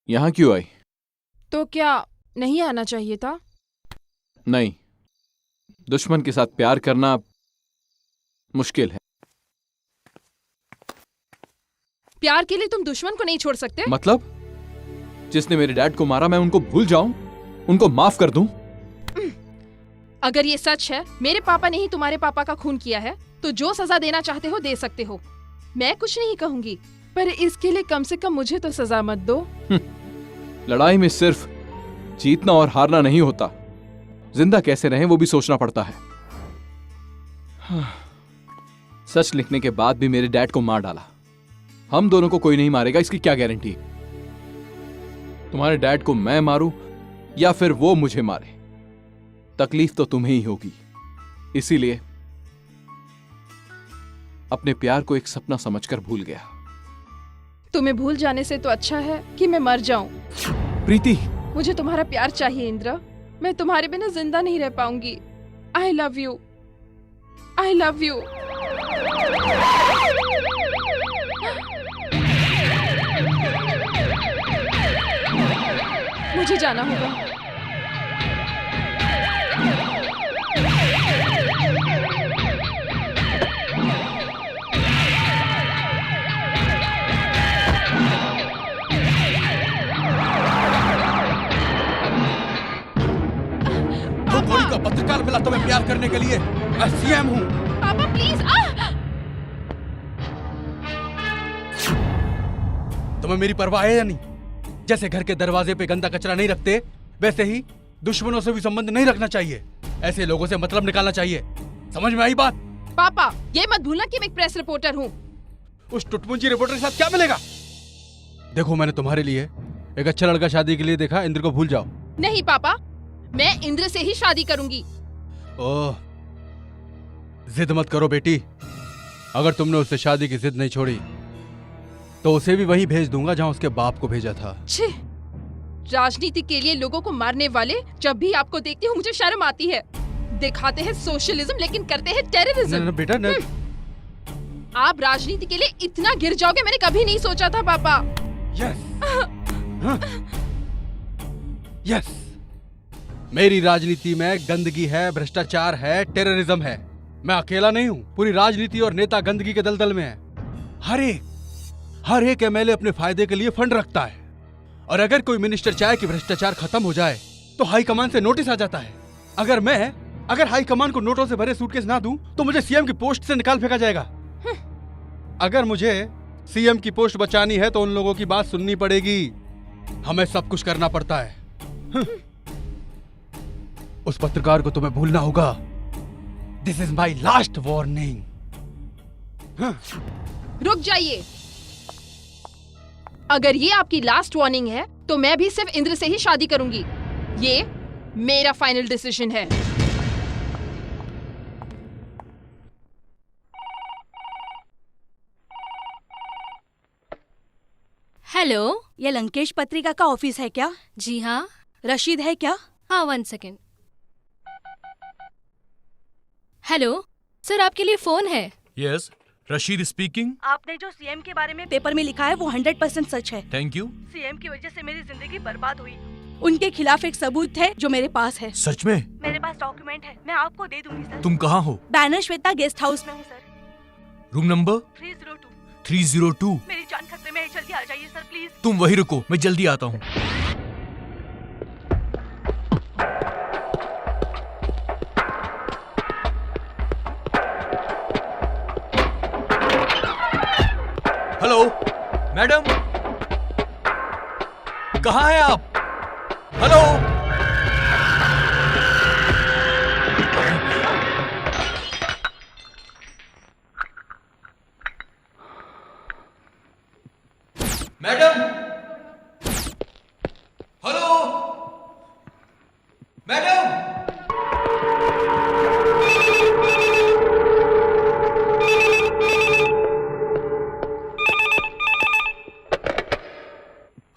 यहां क्यों आई? तो क्या नहीं आना चाहिए था? नहीं, दुश्मन के साथ प्यार करना मुश्किल है। प्यार के लिए तुम दुश्मन को नहीं छोड़ सकते? मतलब जिसने मेरे डैड को मारा मैं उनको भूल जाऊं, उनको माफ कर दूं? अगर ये सच है मेरे पापा ने ही तुम्हारे पापा का खून किया है तो जो सजा देना चाहते हो दे सकते हो। मैं कुछ नहीं कहूंगी, पर इसके लिए कम से कम मुझे तो सजा मत दो। लड़ाई में सिर्फ जीतना और हारना नहीं होता, जिंदा कैसे रहें वो भी सोचना पड़ता है। सच लिखने के बाद भी मेरे डैड को मार डाला। हम दोनों को कोई नहीं मारेगा, इसकी क्या गारंटी? तुम्हारे डैड को मैं मारूं या फिर वो मुझे मारे, तकलीफ तो तुम्हें ही होगी। इसीलिए अपने प्यार को एक सपना समझकर भूल गया। तुम्हें भूल जाने से तो अच्छा है कि मैं मर जाऊं। प्रीति, मुझे तुम्हारा प्यार चाहिए इंद्र। मैं तुम्हारे बिना जिंदा नहीं रह पाऊंगी। I love you, I love you. मुझे जाना होगा। का पत्रकार मिला तुम्हें प्यार करने के लिए। मैं सीएम हूँ। पापा प्लीज। तुम्हें मेरी परवाह है या नहीं? जैसे घर के दरवाजे पे गंदा कचरा नहीं रखते, वैसे ही दुश्मनों से भी संबंध नहीं रखना चाहिए। ऐसे लोगों से मतलब निकालना चाहिए। समझ में आई बात? पापा ये मत भूलना कि मैं एक प्रेस रिपोर्टर हूँ। उस टुटमुंजी रिपोर्टर के साथ क्या मिलेगा? देखो, मैंने तुम्हारे लिए एक अच्छा लड़का शादी के लिए देखा। इंद्र को भूल जाओ। नहीं पापा, मैं इंद्र से ही शादी करूंगी। ओह, जिद मत करो बेटी। अगर तुमने उससे शादी की जिद नहीं छोड़ी तो उसे भी वहीं भेज दूंगा जहां उसके बाप को भेजा था। छी, राजनीति के लिए लोगों को मारने वाले जब भी आपको देखती हूँ मुझे शर्म आती है। दिखाते हैं सोशलिज्म लेकिन करते हैं टेररिज्म। बेटा न... आप राजनीति के लिए इतना गिर जाओगे मैंने कभी नहीं सोचा था पापा। यस, मेरी राजनीति में गंदगी है, भ्रष्टाचार है, टेररिज्म है। मैं अकेला नहीं हूँ, पूरी राजनीति और नेता गंदगी के दलदल में है। हर एक एमएलए अपने फायदे के लिए फंड रखता है, और अगर कोई मिनिस्टर चाहे कि भ्रष्टाचार खत्म हो जाए तो हाईकमान से नोटिस आ जाता है। अगर हाईकमान को नोटों से भरे सूटकेस ना दूं तो मुझे सीएम की पोस्ट से निकाल फेंका जाएगा। अगर मुझे सीएम की पोस्ट बचानी है तो उन लोगों की बात सुननी पड़ेगी। हमें सब कुछ करना पड़ता है। उस पत्रकार को तुम्हें भूलना होगा। This is my last warning. रुक जाइए, अगर ये आपकी लास्ट वार्निंग है तो मैं भी सिर्फ इंद्र से ही शादी करूंगी। ये मेरा फाइनल डिसीजन है। हेलो, ये लंकेश पत्रिका का ऑफिस है क्या? जी हाँ। रशीद है क्या? हाँ, 1 सेकेंड। हेलो सर, आपके लिए फोन है। Yes, Rashid speaking. आपने जो सीएम के बारे में पेपर में लिखा है वो 100% सच है। Thank you. सीएम की वजह से मेरी जिंदगी बर्बाद हुई। उनके खिलाफ एक सबूत है जो मेरे पास है। सच में? मेरे पास डॉक्यूमेंट है, मैं आपको दे दूंगी सर। तुम कहाँ हो? बैनर श्वेता गेस्ट हाउस में हूँ सर। Room number 302। मेरी जान खतरे में है, जल्दी आ जाइए सर प्लीज। तुम वहीं रुको, मैं जल्दी आता हूँ। हेलो मैडम, कहाँ हैं आप? Hello, madam, hello madam.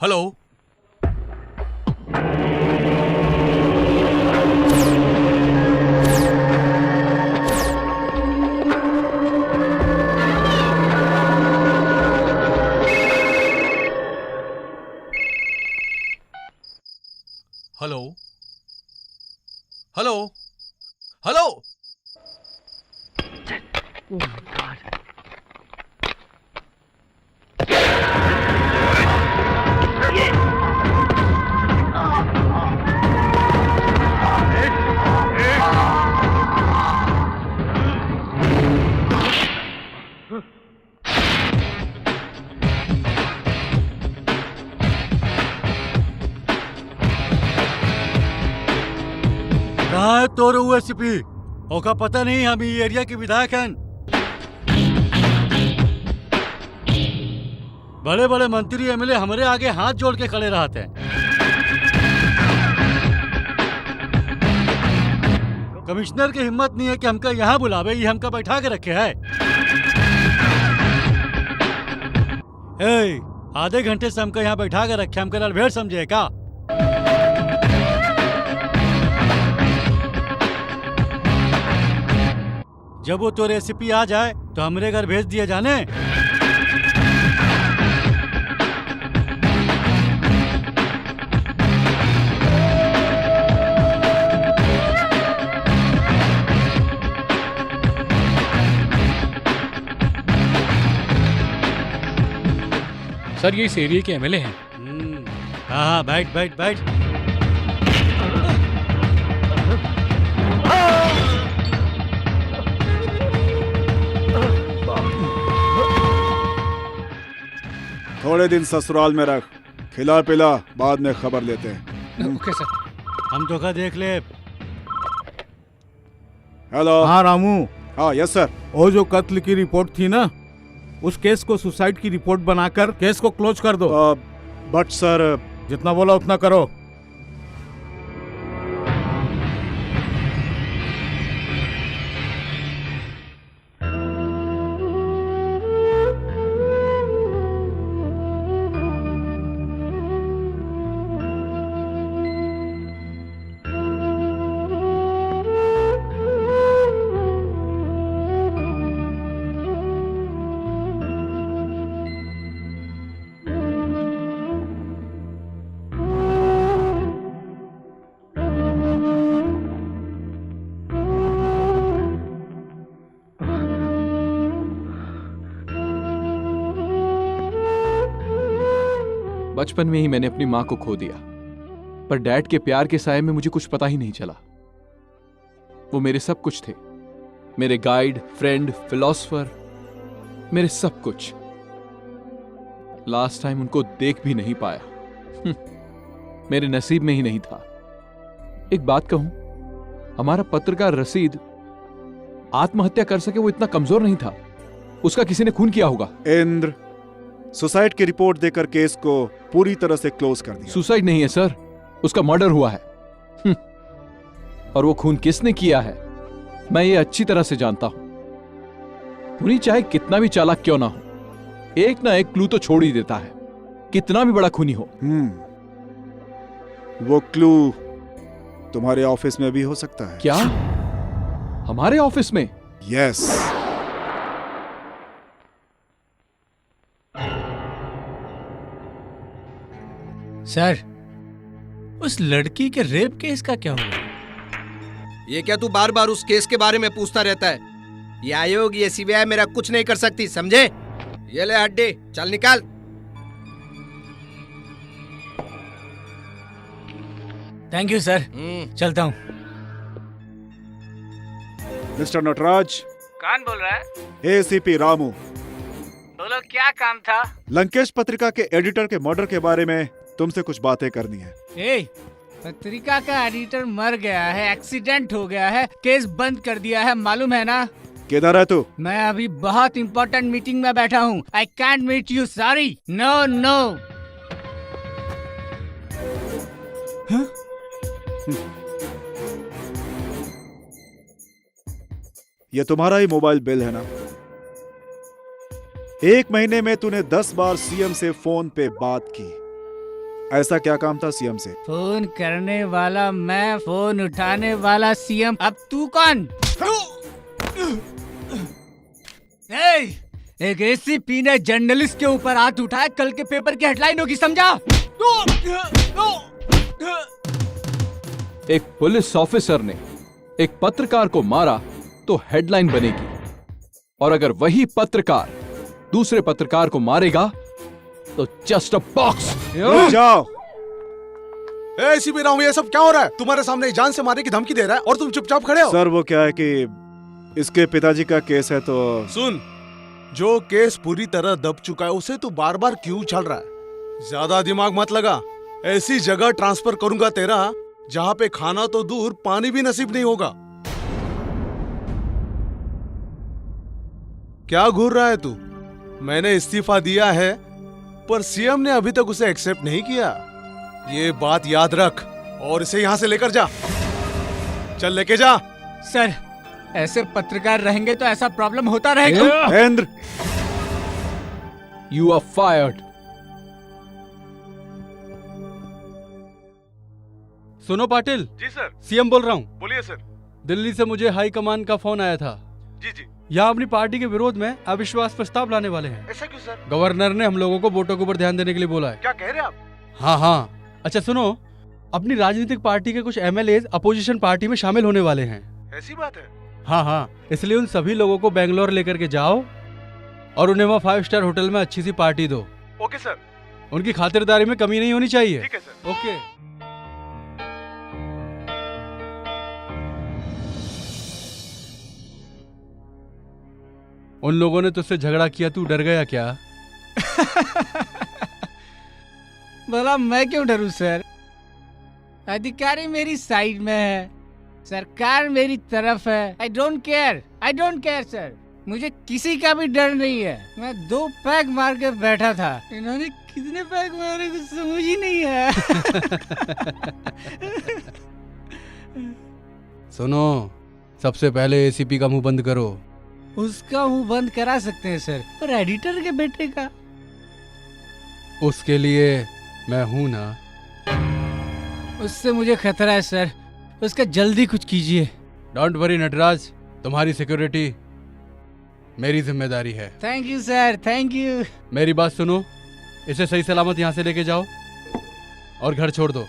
Hello, hello, hello, hello. कहाँ है तो रहुआ एसीपी? ओका पता नहीं, हम ये एरिया के विधायक हैं। बड़े बड़े मंत्री एमएलए हमारे आगे हाथ जोड़ के खड़े रहते हैं। कमिश्नर की हिम्मत नहीं है कि हमका यहाँ बुलावे, ये हमका बैठा के रखे है। आधे घंटे से हमका यहाँ बैठा के रखे, हमका लड़भेड़ समझे का? जब वो तो रेसिपी आ जाए तो हमरे घर भेज दिए जाने। सर ये इस एरिया के एमएलए हैं। हाँ, बैठ बैठ बैठ। थोड़े दिन ससुराल में रख, खिला पिला, बाद में खबर लेते हैं। Okay sir. हम तो का देख ले। हेलो। हाँ रामू। हाँ यस सर। वो जो कत्ल की रिपोर्ट थी ना, उस केस को सुसाइड की रिपोर्ट बनाकर केस को क्लोज कर दो। बट सर, जितना बोला उतना करो। बचपन में ही मैंने अपनी मां को खो दिया, पर डैड के प्यार के साये में मुझे कुछ पता ही नहीं चला। वो मेरे सब कुछ थे, मेरे गाइड, फ्रेंड, फिलोसोफर, मेरे सब कुछ। लास्ट टाइम उनको देख भी नहीं पाया। मेरे नसीब में ही नहीं था। एक बात कहूं, हमारा पत्रकार रसीद आत्महत्या कर सके वो इतना कमजोर नहीं था। उसका किसी ने खून किया होगा। इंद्र, सुसाइड की रिपोर्ट देकर केस को पूरी तरह से क्लोज कर दिया। सुसाइड नहीं है सर, उसका मर्डर हुआ है। और वो खून किसने किया है मैं ये अच्छी तरह से जानता हूं। खूनी चाहे कितना भी चालाक क्यों ना हो, एक ना एक क्लू तो छोड़ ही देता है, कितना भी बड़ा खूनी हो। वो क्लू तुम्हारे ऑफिस में भी हो सकता है। क्या? हमारे ऑफिस में? यस। सर, उस लड़की के रेप केस का क्या हुआ? ये क्या तू बार बार उस केस के बारे में पूछता रहता है? ये आयोग, ये सीबीआई मेरा कुछ नहीं कर सकती, समझे? ये ले हड्डी, चल निकाल। थैंक यू सर, चलता हूँ। मिस्टर नटराज। कौन बोल रहा है? एसीपी रामू। बोलो, क्या काम था? लंकेश पत्रिका के एडिटर के मर्डर के बारे में तुमसे कुछ बातें करनी है। ए, पत्रिका का एडिटर मर गया है, एक्सीडेंट हो गया है, केस बंद कर दिया है, मालूम है ना? किधर है तू? मैं अभी बहुत इंपॉर्टेंट मीटिंग में बैठा हूँ। I can't meet you, sorry. No no. ये तुम्हारा ही मोबाइल बिल है ना? एक महीने में तूने 10 बार सीएम से फोन पे बात की। ऐसा क्या काम था सीएम से? फोन करने वाला मैं, फोन उठाने वाला सीएम। अब तू कौन? एक एसीपी ने जर्नलिस्ट के ऊपर हाथ उठाया, कल के पेपर की हेडलाइन होगी, समझा? एक पुलिस ऑफिसर ने एक पत्रकार को मारा तो हेडलाइन बनेगी, और अगर वही पत्रकार दूसरे पत्रकार को मारेगा तो जस्ट अ बॉक्स। जाओ। एसीपी राव, ये सब क्या हो रहा है? तुम्हारे सामने जान से मारने की धमकी दे रहा है और तुम चुपचाप खड़े हो। सर, वो क्या है कि इसके पिताजी का केस है तो। सुन, जो केस पूरी तरह दब चुका है उसे तू बार बार क्यों उछाल रहा है? ज्यादा दिमाग मत लगा। ऐसी जगह ट्रांसफर करूंगा तेरा जहाँ पे खाना तो दूर, पानी भी नसीब नहीं होगा। क्या घूर रहा है तू? मैंने इस्तीफा दिया है, पर सीएम ने अभी तक उसे एक्सेप्ट नहीं किया। ये बात याद रख और इसे यहाँ से लेकर जा। चल, लेके जा। सर, ऐसे पत्रकार रहेंगे तो ऐसा प्रॉब्लम होता रहेगा। Indra, you are fired. सुनो पाटिल। जी सर। सीएम बोल रहा हूँ। बोलिए सर। दिल्ली से मुझे हाई कमान का फोन आया था। जी जी। यहाँ अपनी पार्टी के विरोध में अविश्वास प्रस्ताव लाने वाले हैं। ऐसा क्यों सर? गवर्नर ने हम लोगों को वोटों के ऊपर ध्यान देने के लिए बोला है। क्या कह रहे हैं आप? हाँ हाँ। अच्छा सुनो, अपनी राजनीतिक पार्टी के कुछ एमएलए अपोजिशन पार्टी में शामिल होने वाले हैं। ऐसी बात है? हाँ हाँ, इसलिए उन सभी लोगों को बेंगलोर लेकर के जाओ और उन्हें वहाँ 5 स्टार होटल में अच्छी सी पार्टी दो। Okay sir. उनकी खातिरदारी में कमी नहीं होनी चाहिए। ठीक है सर। ओके। उन लोगों ने तुझसे झगड़ा किया, तू डर गया क्या? बोला, मैं क्यों डरूं सर? अधिकारी मेरी साइड में है, सरकार मेरी तरफ है। I don't care sir. मुझे किसी का भी डर नहीं है। मैं 2 पैग मार के बैठा था, इन्होंने कितने पैग मारे कुछ समझ ही नहीं है। सुनो, सबसे पहले एसीपी का मुंह बंद करो। उसका मुंह बंद करा सकते हैं सर, पर एडिटर के बेटे का? उसके लिए मैं हूं ना। उससे मुझे खतरा है सर, उसका जल्दी कुछ कीजिए। डोंट वरी नटराज, तुम्हारी सिक्योरिटी मेरी जिम्मेदारी है। Thank you sir, thank you. मेरी बात सुनो, इसे सही सलामत यहाँ से लेके जाओ और घर छोड़ दो।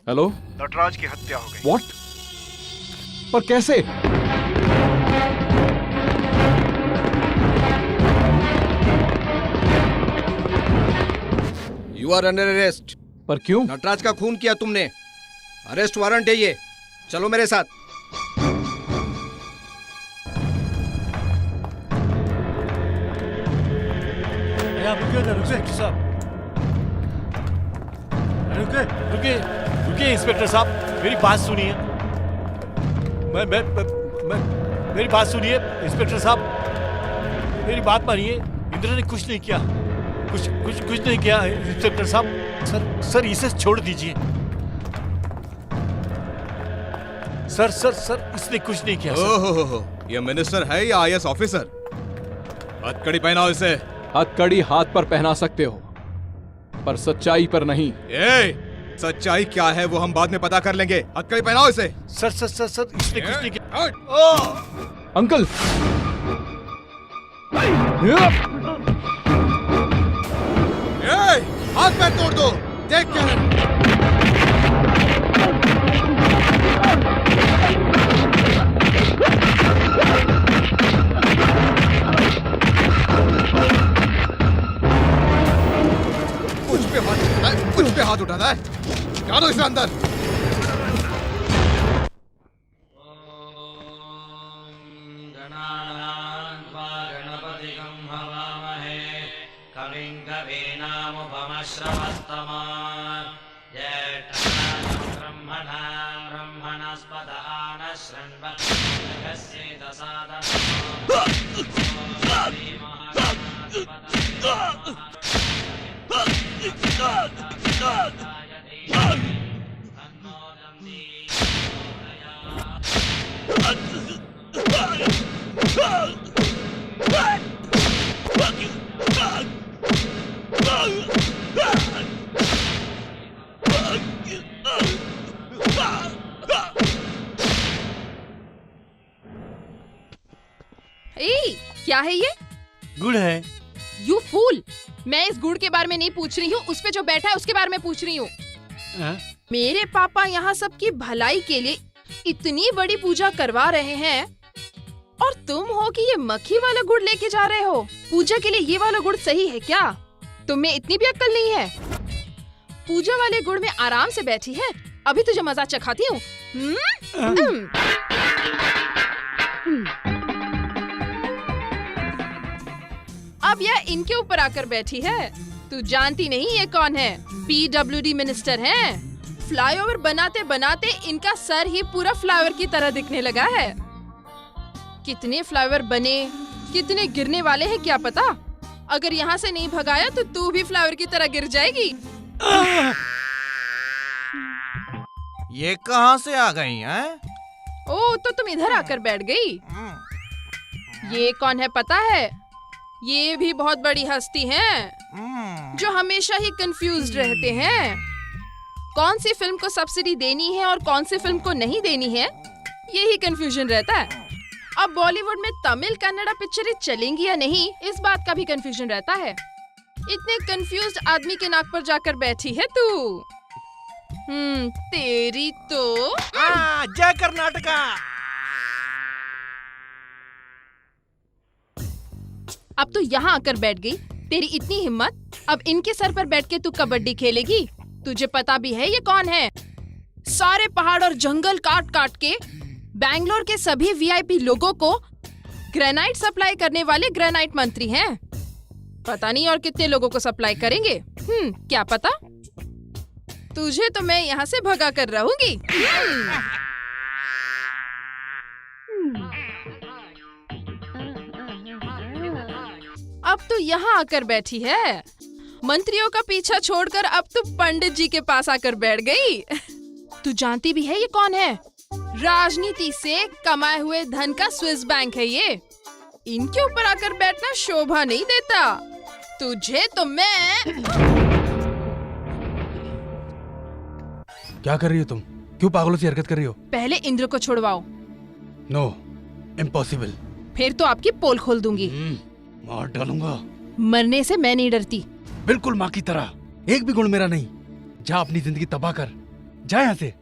हेलो। नटराज की हत्या हो गई। व्हाट? पर कैसे? You are under arrest. पर क्यों? नटराज का खून किया तुमने, अरेस्ट वारंट है ये। चलो मेरे साथ। आप रुकिए ना, रुकिए साहब, रुकिए रुकिए रुकिए इंस्पेक्टर साहब, मेरी बात सुनिए। मेरी बात सुनिए इंस्पेक्टर साहब, मेरी बात मानिए। इंद्र ने कुछ नहीं किया, कुछ नहीं किया इंस्पेक्टर साहब। सर इसे छोड़ दीजिए। सर इसने कुछ नहीं किया। ओहो, ये मिनिस्टर है या IAS ऑफिसर? हथकड़ी पहनाओ इसे। हथकड़ी हाथ पर पहना सकते हो, पर सच्चाई पर नहीं। सच्चाई क्या है वो हम बाद में पता कर लेंगे। हथकड़ी पहनाओ इसे। सर इसने कुछ नहीं किया। अंकल, हाथ पैर तोड़ दो, देख क्या है। कुछ पे हाथ उठाता है, डालो इसे अंदर। क्या है ये? गुड़ है। यू फूल, मैं इस गुड़ के बारे में नहीं पूछ रही हूँ, उस पे जो बैठा है उसके बारे में पूछ रही हूँ। मेरे पापा यहाँ सबकी भलाई के लिए इतनी बड़ी पूजा करवा रहे हैं और तुम हो कि ये मक्खी वाला गुड़ लेके जा रहे हो। पूजा के लिए ये वाला गुड़ सही है क्या? तुम में इतनी भी अक्ल नहीं है? पूजा वाले गुड़ में आराम से बैठी है, अभी तुझे मजा चखाती हूँ। अब यह इनके ऊपर आकर बैठी है। तू जानती नहीं ये कौन है? PWD मिनिस्टर हैं। फ्लाईओवर बनाते बनाते इनका सर ही पूरा फ्लाईओवर की तरह दिखने लगा है। कितने फ्लाईओवर बने, कितने गिरने वाले हैं क्या पता। अगर यहाँ से नहीं भगाया तो तू भी फ्लाईओवर की तरह गिर जाएगी। ये कहाँ से आ गई हैं? ओ, तो तुम इधर आकर बैठ गई। ये कौन है पता है? ये भी बहुत बड़ी हस्ती हैं, जो हमेशा ही कंफ्यूज्ड रहते हैं। कौन सी फिल्म को सब्सिडी देनी है और कौन सी फिल्म को नहीं देनी है, यही कंफ्यूजन रहता है। अब बॉलीवुड में तमिल कन्नड़ा पिक्चरें चलेंगी या नहीं, इस बात का भी कंफ्यूजन रहता है। इतने कंफ्यूज्ड आदमी के नाक पर जाकर बैठी है तू। तेरी तो जय कर्नाटका। अब तो यहाँ आकर बैठ गई। तेरी इतनी हिम्मत, अब इनके सर पर बैठ के तू कबड्डी खेलेगी? तुझे पता भी है ये कौन है? सारे पहाड़ और जंगल काट काट के बैंगलोर के सभी VIP लोगों को ग्रेनाइट सप्लाई करने वाले ग्रेनाइट मंत्री हैं। पता नहीं और कितने लोगों को सप्लाई करेंगे। क्या पता। तुझे तो मैं यहाँ से भगा कर रहूंगी। अब तो यहाँ आकर बैठी है। मंत्रियों का पीछा छोड़कर अब तो पंडित जी के पास आकर बैठ गई। तू जानती भी है ये कौन है? राजनीति से कमाए हुए धन का स्विस बैंक है ये। इनके ऊपर आकर बैठना शोभा नहीं देता। तुझे तो मैं। क्या कर रही हो तुम? क्यों पागलों सी हरकत कर रही हो? पहले इंद्र को छुड़वाओ। No, impossible. फिर तो आपकी पोल खोल दूंगी। मार डालूंगा। मरने से मैं नहीं डरती। बिल्कुल माँ की तरह। एक भी गुण मेरा नहीं। जा अपनी जिंदगी तबाह कर, जा यहाँ से।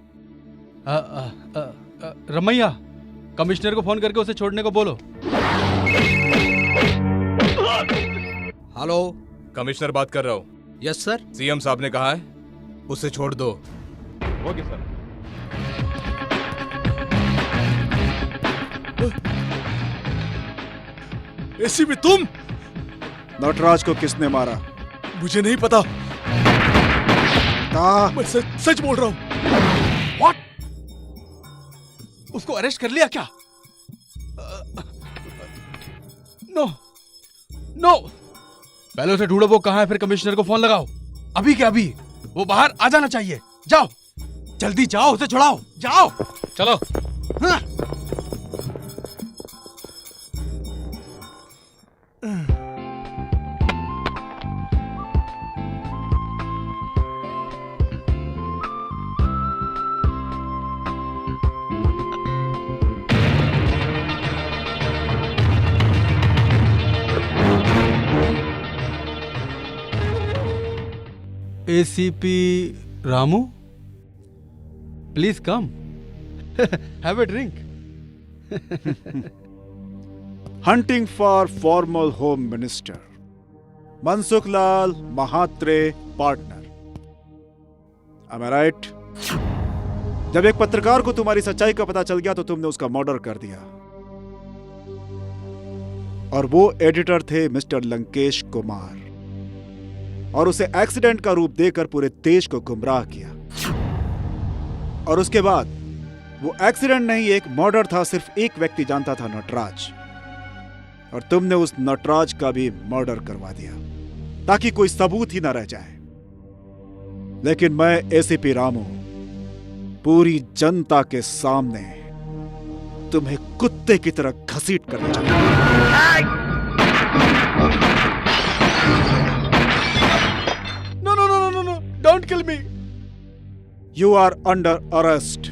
रमैया, कमिश्नर को फोन करके उसे छोड़ने को बोलो। हेलो, कमिश्नर बात कर रहा हूँ। Yes sir. सीएम साहब ने कहा है उसे छोड़ दो। Okay sir. एसीपी तुम? नटराज को किसने मारा? मुझे नहीं पता। मैं सच बोल रहा हूँ। What? उसको अरेस्ट कर लिया क्या? No no. पहले उसे ढूंढो, वो कहाँ है, फिर कमिश्नर को फोन लगाओ। अभी क्या अभी? वो बाहर आ जाना चाहिए। जाओ, जल्दी जाओ, उसे छुड़ाओ, जाओ। चलो। हाँ। ACP Ramu, please come, have a drink. Hunting for formal home minister Mansukh Lal Mhatre partner. Am I right? जब एक पत्रकार को तुम्हारी सच्चाई का पता चल गया तो तुमने उसका मर्डर कर दिया, और वो एडिटर थे मिस्टर लंकेश कुमार, और उसे एक्सीडेंट का रूप देकर पूरे देश को गुमराह किया। और उसके बाद वो एक्सीडेंट नहीं, एक मर्डर था। सिर्फ एक व्यक्ति जानता था, नटराज, और तुमने उस नटराज का भी मर्डर करवा दिया ताकि कोई सबूत ही ना रह जाए। लेकिन मैं एसीपी रामू पूरी जनता के सामने तुम्हें कुत्ते की तरह घसीट कर ले जाऊंगा। No, don't kill me. You are under arrest.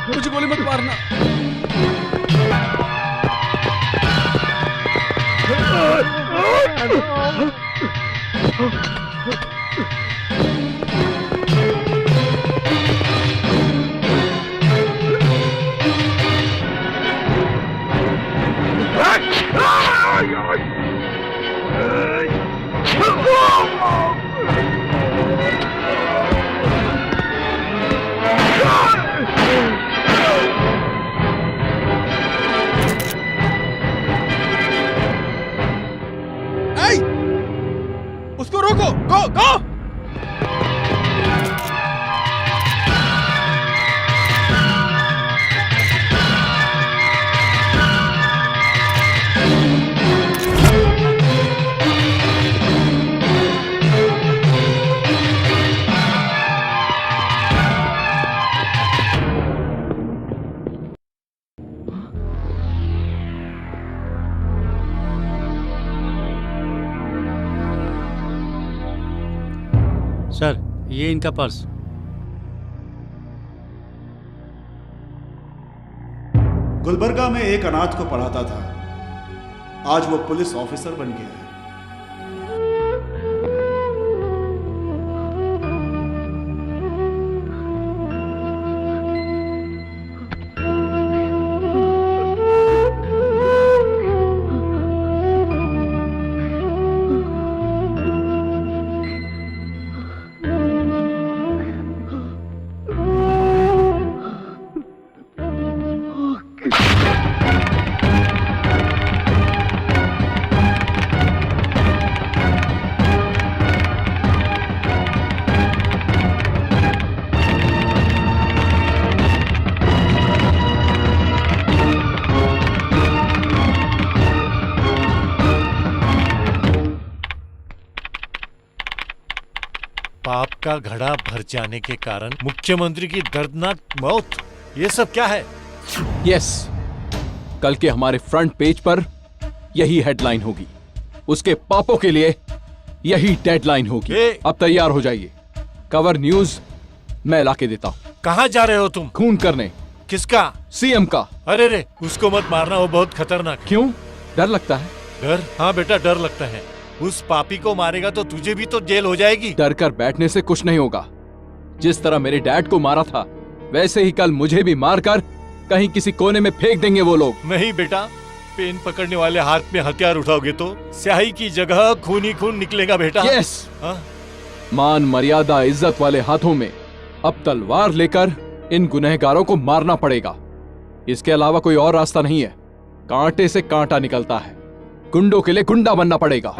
मुझे गोली मत मारना। उसको रोको, गो गो। सर, ये इनका पर्स। गुलबर्गा में एक अनाथ को पढ़ाता था, आज वो पुलिस ऑफिसर बन गया है। पाप का घड़ा भर जाने के कारण मुख्यमंत्री की दर्दनाक मौत, ये सब क्या है? यस, कल के हमारे फ्रंट पेज पर यही हेडलाइन होगी। उसके पापों के लिए यही डेडलाइन होगी। अब तैयार हो जाइए, कवर न्यूज मैं लाके देता हूँ। कहाँ जा रहे हो तुम? खून करने। किसका? सीएम का। अरे रे, उसको मत मारना, वो बहुत खतरनाक है। क्यों? डर लगता है? डर? हाँ बेटा, डर लगता है। उस पापी को मारेगा तो तुझे भी तो जेल हो जाएगी। डर कर बैठने से कुछ नहीं होगा। जिस तरह मेरे डैड को मारा था, वैसे ही कल मुझे भी मारकर कहीं किसी कोने में फेंक देंगे वो लोग। नहीं बेटा, पेन पकड़ने वाले हाथ में हथियार उठाओगे तो स्याही की जगह खून ही खून निकलेगा बेटा। यस। मान मर्यादा इज्जत वाले हाथों में अब तलवार लेकर इन गुनहगारों को मारना पड़ेगा। इसके अलावा कोई और रास्ता नहीं है। कांटे से कांटा निकलता है, गुंडों के लिए गुंडा बनना पड़ेगा।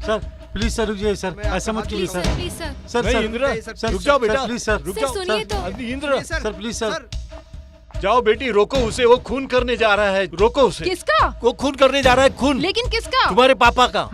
सर प्लीज सर रुकिए सर, ऐसा मत कीजिए सर। Please sir. सर नहीं, सर इंदिरा, सर, रुक जाओ बेटा, प्लीज सर, रुक सर, जाओ। सुनिए तो। Indira, sir please sir. जाओ बेटी, रोको उसे, वो खून करने जा रहा है, रोको उसे। किसका? वो खून करने जा रहा है, खून। लेकिन किसका? तुम्हारे पापा का।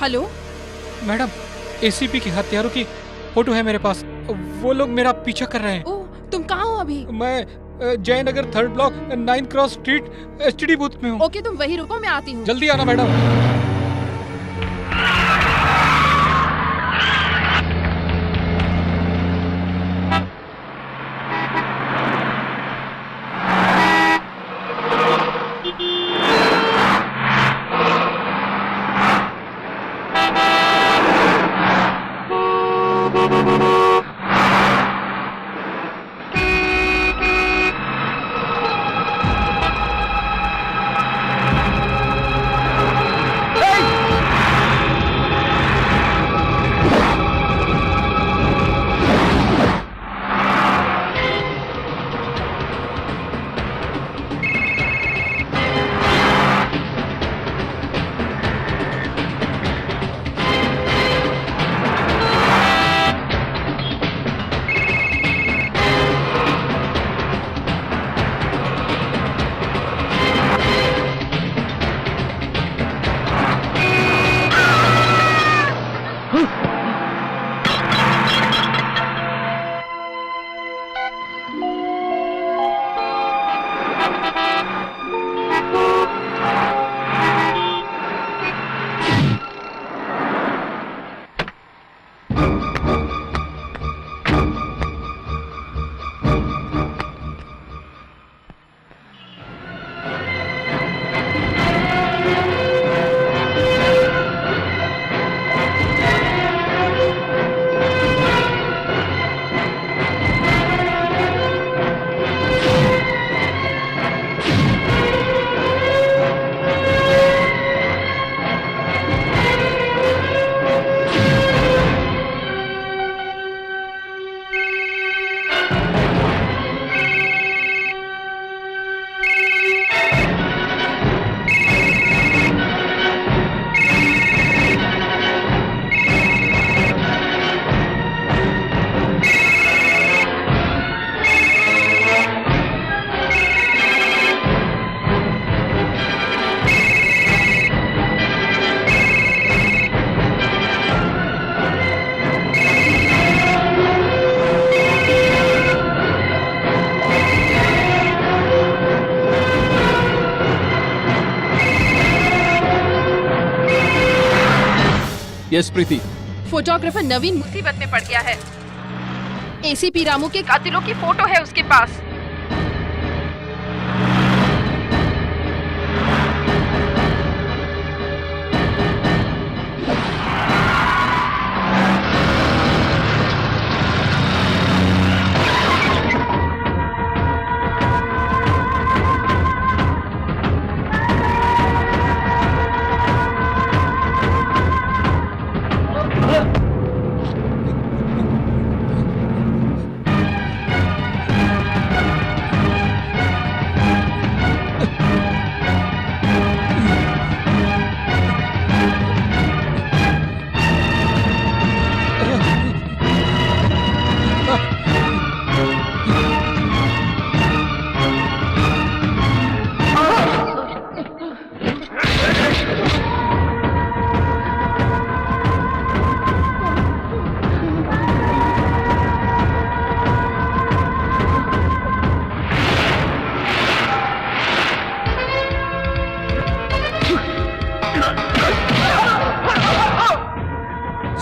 हेलो मैडम, एसीपी के हत्यारों की फोटो है मेरे पास। वो लोग मेरा पीछा कर रहे हैं। ओह, तुम कहाँ हो अभी? मैं Jaynagar 3rd block 9 cross street STD booth में हूँ। ओके, तुम वही रुको, मैं आती हूँ। जल्दी आना मैडम। यस प्रीति। फोटोग्राफर नवीन मुसीबत में पड़ गया है। एसीपी रामू के कातिलों की फोटो है उसके पास।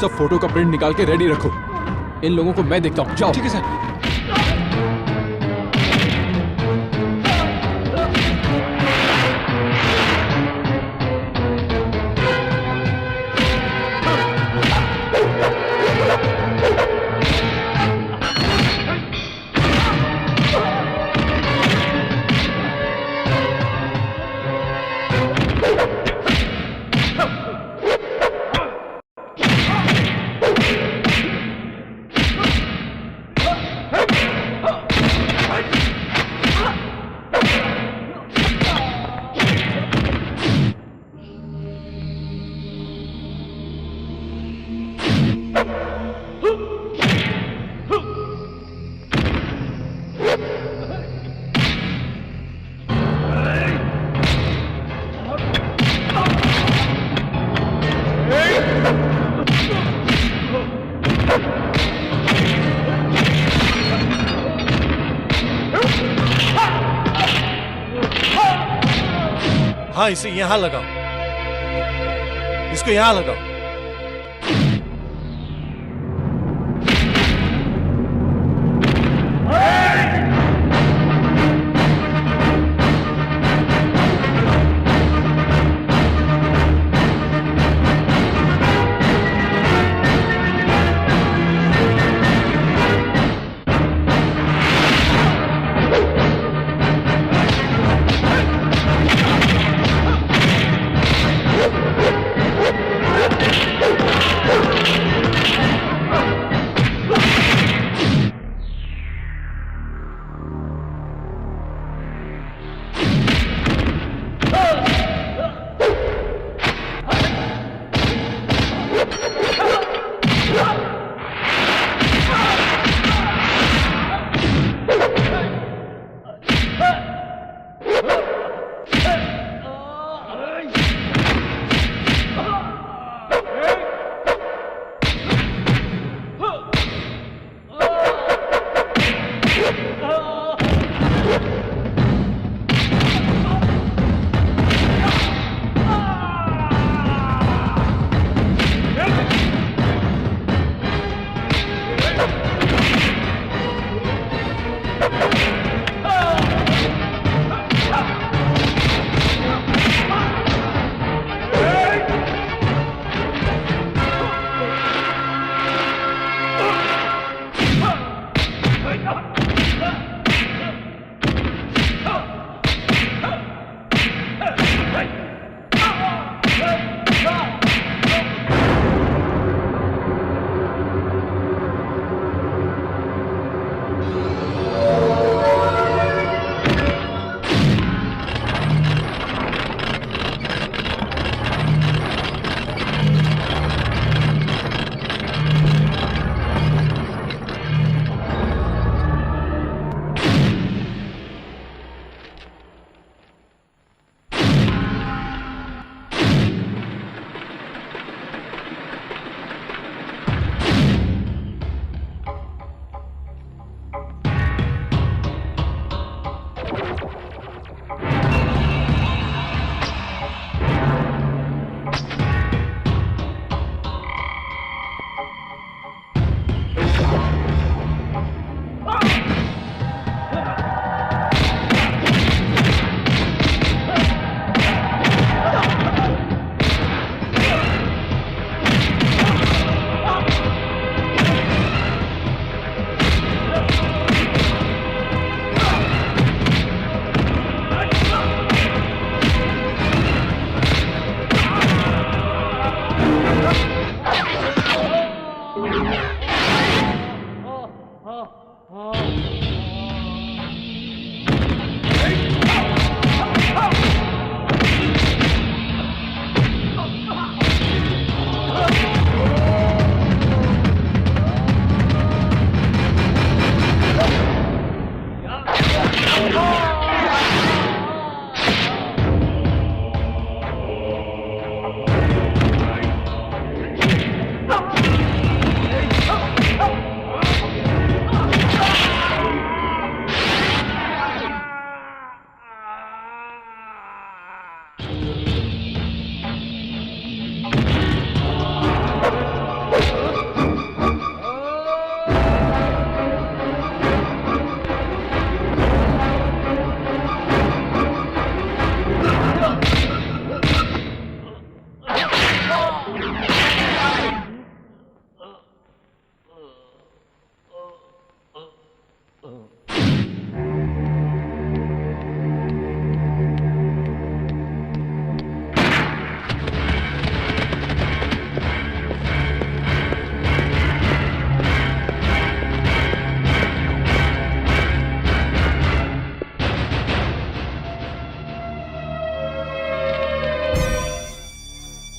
सब फोटो का प्रिंट निकाल के रेडी रखो। इन लोगों को मैं देखता हूँ। जाओ। ठीक है सर। हाँ, इसे यहाँ लगाओ, इसको यहाँ लगाओ।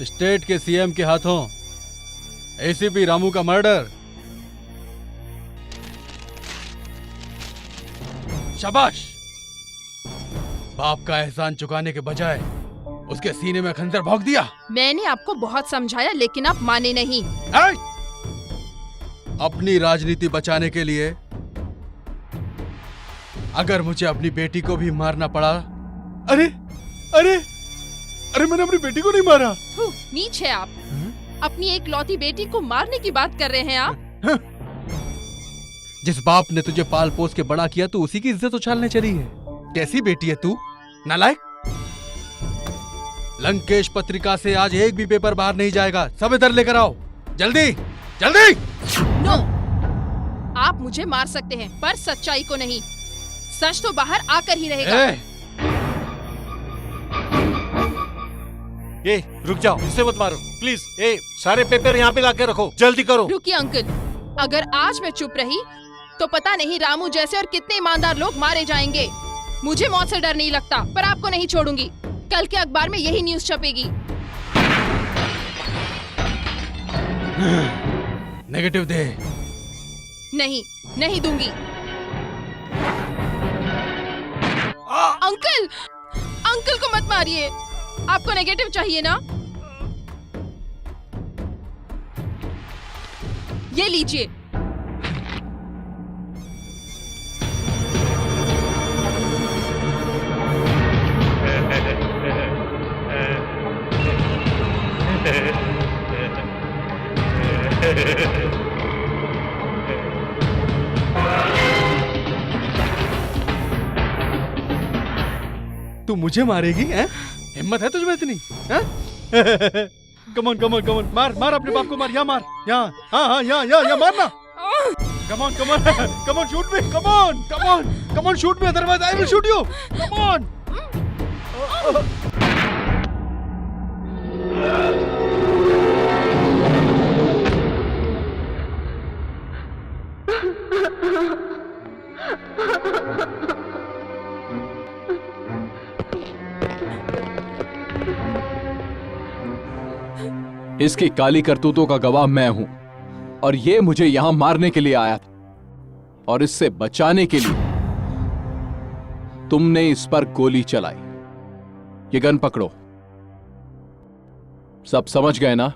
स्टेट के सीएम के हाथों एसीपी रामू का मर्डर। शाबाश। बाप का एहसान चुकाने के बजाय उसके सीने में खंजर भोंक दिया। मैंने आपको बहुत समझाया लेकिन आप माने नहीं। अपनी राजनीति बचाने के लिए अगर मुझे अपनी बेटी को भी मारना पड़ा। अरे अरे अरे मैंने अपनी बेटी को नहीं मारा। नीच है आप। अपनी एक लौती बेटी को मारने की बात कर रहे हैं आप। जिस बाप ने तुझे पाल पोस के बड़ा किया तू उसी की इज्जत उछालने चली है। कैसी बेटी है तू, नालायक। लंकेश पत्रिका से आज एक भी पेपर बाहर नहीं जाएगा। सब इधर लेकर आओ, जल्दी जल्दी। नो, आप मुझे मार सकते हैं पर सच्चाई को नहीं। सच तो बाहर आकर ही रहेगा। ये रुक जाओ, इसे मत मारो प्लीज। सारे पेपर यहाँ पे लाके रखो, जल्दी करो। रुकिए अंकल, अगर आज मैं चुप रही तो पता नहीं रामू जैसे और कितने ईमानदार लोग मारे जाएंगे। मुझे मौत से डर नहीं लगता, पर आपको नहीं छोड़ूंगी। कल के अखबार में यही न्यूज़ छपेगी। नेगेटिव दे। नहीं, नहीं दूंगी। अंकल, अंकल को मत मारिए। आपको नेगेटिव चाहिए ना? ये लीजिए। तू मुझे मारेगी हैं? हिम्मत है तुझमें इतनी? कमॉन कमॉन कमॉन, मार मार अपने बाप को, मार। यहाँ मार, यहाँ। हाँ यहाँ मारना। Come on come on come on, shoot me. Come on come on come on, shoot me, otherwise I will shoot you. Come on. इसकी काली करतूतों का गवाह मैं हूं और ये मुझे यहां मारने के लिए आया था और इससे बचाने के लिए तुमने इस पर गोली चलाई। ये गन पकड़ो। सब समझ गए ना?